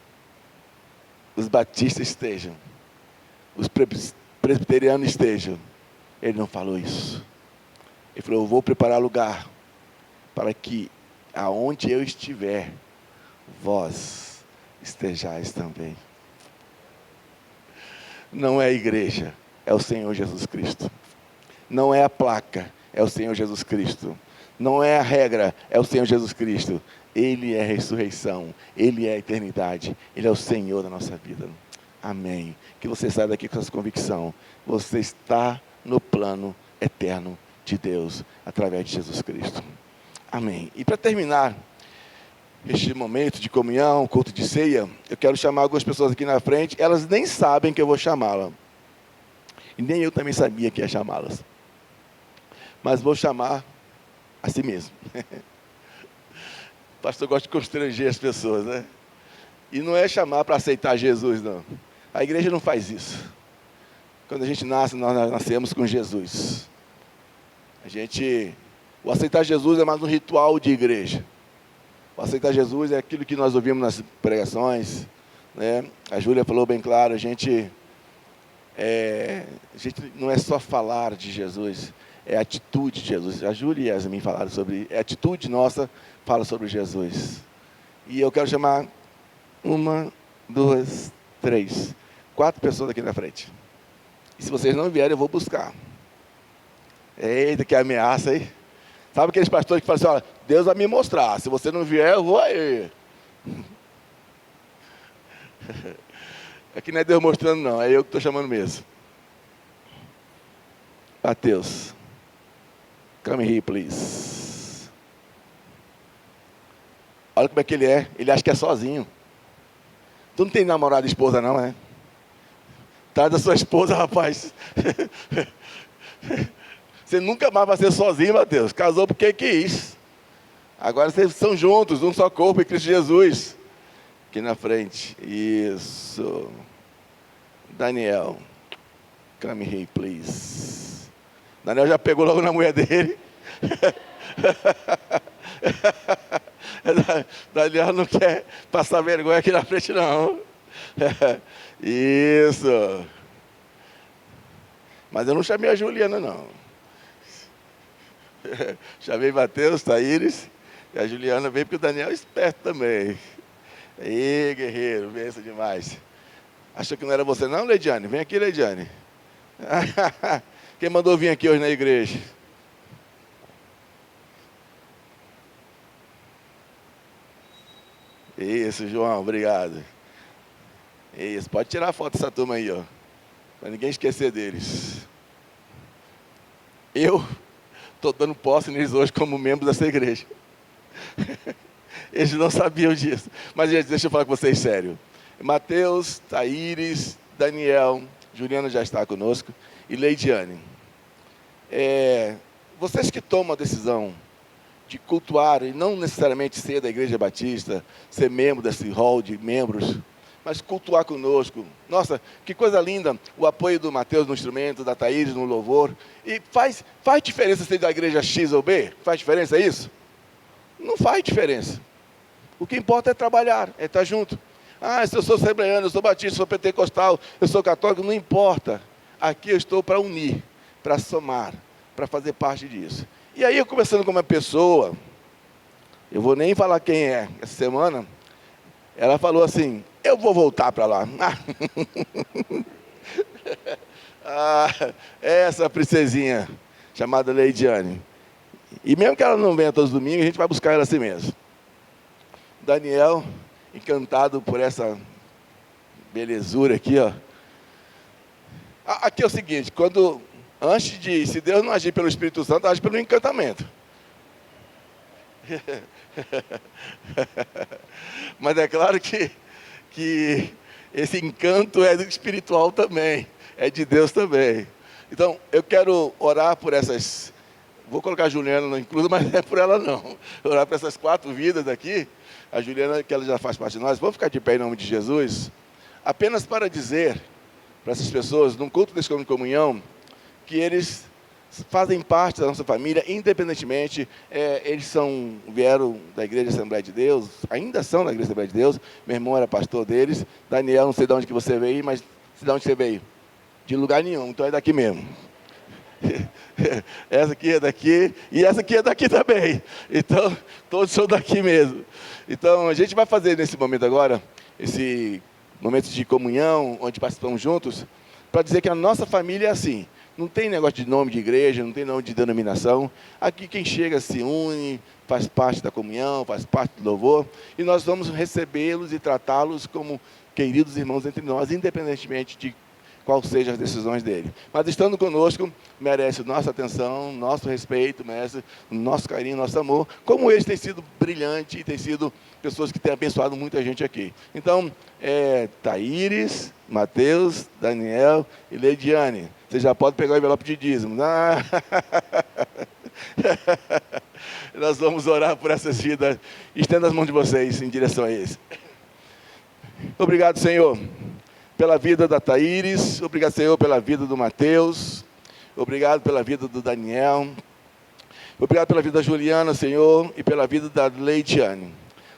os batistas estejam, os presbiterianos estejam. Ele não falou isso. Ele falou: eu vou preparar lugar, para que aonde eu estiver, vós estejais também. Não é a igreja, é o Senhor Jesus Cristo. Não é a placa, é o Senhor Jesus Cristo. Não é a regra, é o Senhor Jesus Cristo. Ele é a ressurreição, Ele é a eternidade, Ele é o Senhor da nossa vida. Amém. Que você saia daqui com essa convicção. Você está no plano eterno de Deus, através de Jesus Cristo. Amém. E para terminar este momento de comunhão, culto de ceia, eu quero chamar algumas pessoas aqui na frente. Elas nem sabem que eu vou chamá-la. E nem eu também sabia que ia chamá-las. Mas vou chamar a si mesmo. O pastor gosta de constranger as pessoas, né? E não é chamar para aceitar Jesus, não. A igreja não faz isso. Quando a gente nasce, nós nascemos com Jesus. O aceitar Jesus é mais um ritual de igreja. O aceitar Jesus é aquilo que nós ouvimos nas pregações, né? A Júlia falou bem claro, a gente não é só falar de Jesus, é a atitude de Jesus. A Júlia e a Yasmin falaram sobre, a atitude nossa fala sobre Jesus. E eu quero chamar 1, 2, 3, 4 pessoas aqui na frente. E se vocês não vierem, eu vou buscar. Eita, que ameaça, hein? Sabe aqueles pastores que falam assim: olha, Deus vai me mostrar, se você não vier, eu vou aí. Aqui não é Deus mostrando, não, é eu que estou chamando mesmo. Mateus, come here, please. Olha como é que ele é. Ele acha que é sozinho. Tu não tem namorado e esposa, não, é? Traz a sua esposa, rapaz. Você nunca mais vai ser sozinho, Mateus. Casou porque quis. Agora vocês são juntos, um só corpo em Cristo Jesus. Aqui na frente. Isso. Daniel, come here, please. Daniel já pegou logo na mulher dele. Daniel não quer passar vergonha aqui na frente, não. Isso. Mas eu não chamei a Juliana, não. Chamei Mateus, Taíris, e a Juliana veio porque o Daniel é esperto também. Aí, guerreiro, benção demais. Achou que não era você não, Leidiane? Vem aqui, Leidiane. Quem mandou vir aqui hoje na igreja? Isso, João, obrigado. Isso, pode tirar a foto dessa turma aí, ó. Para ninguém esquecer deles. Eu estou dando posse neles hoje como membro dessa igreja. Eles não sabiam disso. Mas, gente, deixa eu falar com vocês sério. Mateus, Taíris, Daniel, Juliana já está conosco, e Leidiane. Vocês que tomam a decisão de cultuar, e não necessariamente ser da Igreja Batista, ser membro desse hall de membros, mas cultuar conosco. Nossa, que coisa linda o apoio do Mateus no instrumento, da Thaís no louvor. E faz diferença ser da igreja X ou B? Faz diferença isso? Não faz diferença. O que importa é trabalhar, é estar junto. Se eu sou assembleiano, eu sou batista, eu sou pentecostal, eu sou católico, não importa. Aqui eu estou para unir, para somar, para fazer parte disso. E aí, eu conversando com uma pessoa, eu vou nem falar quem é, essa semana, ela falou assim, eu vou voltar para lá. Essa princesinha, chamada Leidiane. E mesmo que ela não venha todos os domingos, a gente vai buscar ela assim mesmo. Daniel, encantado por essa belezura aqui, ó. Aqui é o seguinte, se Deus não agir pelo Espírito Santo, age pelo encantamento. Mas é claro que esse encanto é espiritual também, é de Deus também. Então, eu quero orar por essas, vou colocar a Juliana não inclusa, mas não é por ela não. Orar por essas 4 vidas aqui, a Juliana, que ela já faz parte de nós. Vamos ficar de pé em nome de Jesus, apenas para dizer para essas pessoas, num culto desse de comunhão, que eles fazem parte da nossa família, independentemente, eles vieram da Igreja Assembleia de Deus, ainda são da Igreja Assembleia de Deus, meu irmão era pastor deles. Daniel, não sei de onde que você veio, mas de onde você veio? De lugar nenhum, então é daqui mesmo. Essa aqui é daqui, e essa aqui é daqui também, então, todos são daqui mesmo. Então, a gente vai fazer nesse momento agora, esse momento de comunhão, onde participamos juntos, para dizer que a nossa família é assim. Não tem negócio de nome de igreja, não tem nome de denominação. Aqui quem chega se une, faz parte da comunhão, faz parte do louvor. E nós vamos recebê-los e tratá-los como queridos irmãos entre nós, independentemente de qual sejam as decisões dele. Mas estando conosco, merece nossa atenção, nosso respeito, merece nosso carinho, nosso amor, como eles têm sido brilhantes e têm sido pessoas que têm abençoado muita gente aqui. Então, Thaíris, Mateus, Daniel e Leidiane. Você já pode pegar o envelope de dízimo. Nós vamos orar por essas vidas. Estenda as mãos de vocês em direção a eles. Obrigado, Senhor, pela vida da Thaíris. Obrigado, Senhor, pela vida do Mateus. Obrigado pela vida do Daniel. Obrigado pela vida da Juliana, Senhor, e pela vida da Leidiane.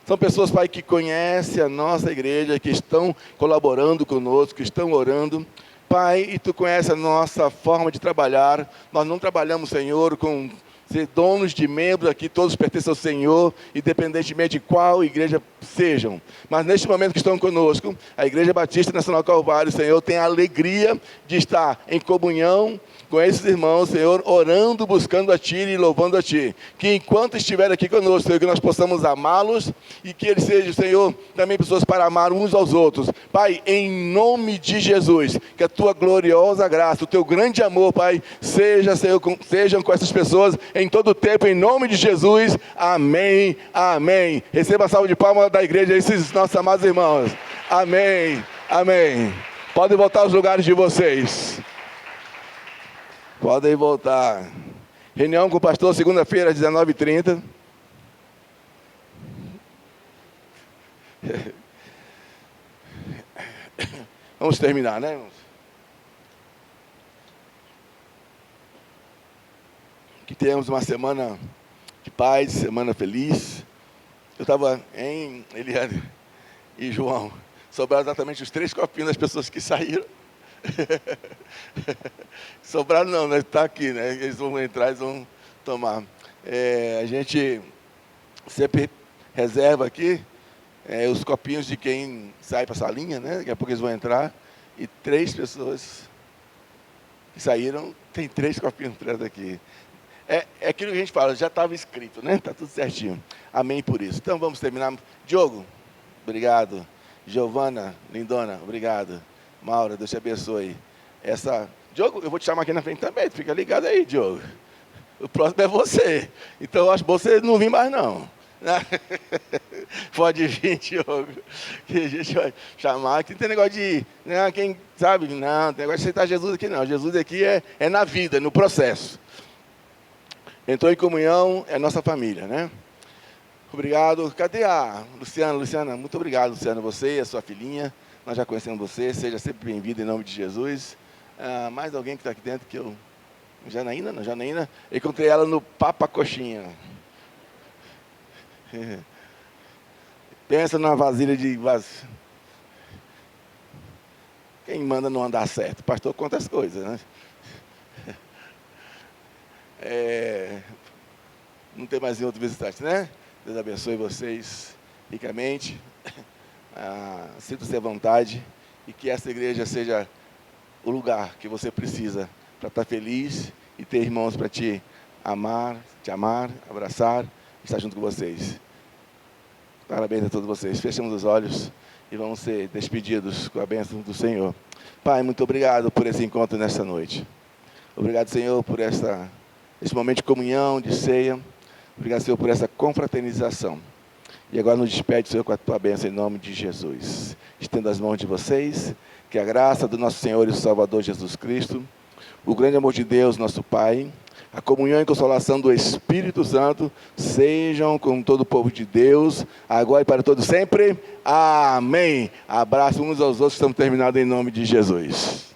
São pessoas, Pai, que conhecem a nossa igreja, que estão colaborando conosco, que estão orando. Pai, e Tu conheces a nossa forma de trabalhar. Nós não trabalhamos, Senhor, com ser donos de membros aqui, todos pertencem ao Senhor, independentemente de qual igreja sejam. Mas neste momento que estão conosco, a Igreja Batista Nacional Calvário, Senhor, tem a alegria de estar em comunhão com esses irmãos, Senhor, orando, buscando a Ti e louvando a Ti. Que enquanto estiver aqui conosco, Senhor, que nós possamos amá-los e que eles sejam, Senhor, também pessoas para amar uns aos outros. Pai, em nome de Jesus, que a Tua gloriosa graça, o Teu grande amor, Pai, seja, Senhor, sejam com essas pessoas em todo o tempo, em nome de Jesus. Amém, amém. Receba a salva de palmas da igreja, esses nossos amados irmãos. Amém, amém. Podem voltar aos lugares de vocês. Podem voltar. Reunião com o pastor, segunda-feira, às 19h30. Vamos terminar, né, irmãos? Que tenhamos uma semana de paz, semana feliz. Eu estava em Eliane e João. Sobraram exatamente os 3 copinhos das pessoas que saíram. Sobraram não, né? Está aqui, né? Eles vão entrar, eles vão tomar. A gente sempre reserva aqui os copinhos de quem sai para a salinha, né? Daqui a pouco eles vão entrar. E 3 pessoas que saíram, tem 3 copinhos pretos aqui. É aquilo que a gente fala, já estava escrito, né? Está tudo certinho. Amém por isso. Então vamos terminar. Diogo, obrigado. Giovana, lindona, obrigado. Maura, Deus te abençoe. Diogo, eu vou te chamar aqui na frente também, fica ligado aí, Diogo. O próximo é você. Então eu acho que você não vir mais não. Pode vir, Diogo, que a gente vai chamar. Aqui não tem negócio de, né, quem sabe, não tem negócio de aceitar Jesus aqui não. Jesus aqui é na vida, no processo. Entrou em comunhão, é nossa família, né? Obrigado. Cadê a Luciana? Luciana, muito obrigado, Luciana, você e a sua filhinha. Nós já conhecemos você, seja sempre bem-vindo em nome de Jesus. Mais alguém que está aqui dentro que eu... Janaína, não, Janaína, eu encontrei ela no Papa Coxinha. Pensa numa vasilha de... Quem manda não andar certo? O pastor conta as coisas, né? Não tem mais nenhum outro visitante, né? Deus abençoe vocês ricamente. Sinta-se à vontade e que essa igreja seja o lugar que você precisa para estar feliz e ter irmãos para te amar, abraçar e estar junto com vocês. Parabéns a todos vocês. Fechamos os olhos e vamos ser despedidos com a bênção do Senhor. Pai, muito obrigado por esse encontro nesta noite. Obrigado, Senhor, por esse momento de comunhão, de ceia. Obrigado, Senhor, por essa confraternização. E agora nos despede, Senhor, com a tua bênção em nome de Jesus. Estendo as mãos de vocês, que a graça do nosso Senhor e Salvador Jesus Cristo, o grande amor de Deus, nosso Pai, a comunhão e consolação do Espírito Santo, sejam com todo o povo de Deus, agora e para todos sempre. Amém. Abraço uns aos outros, estamos terminados em nome de Jesus.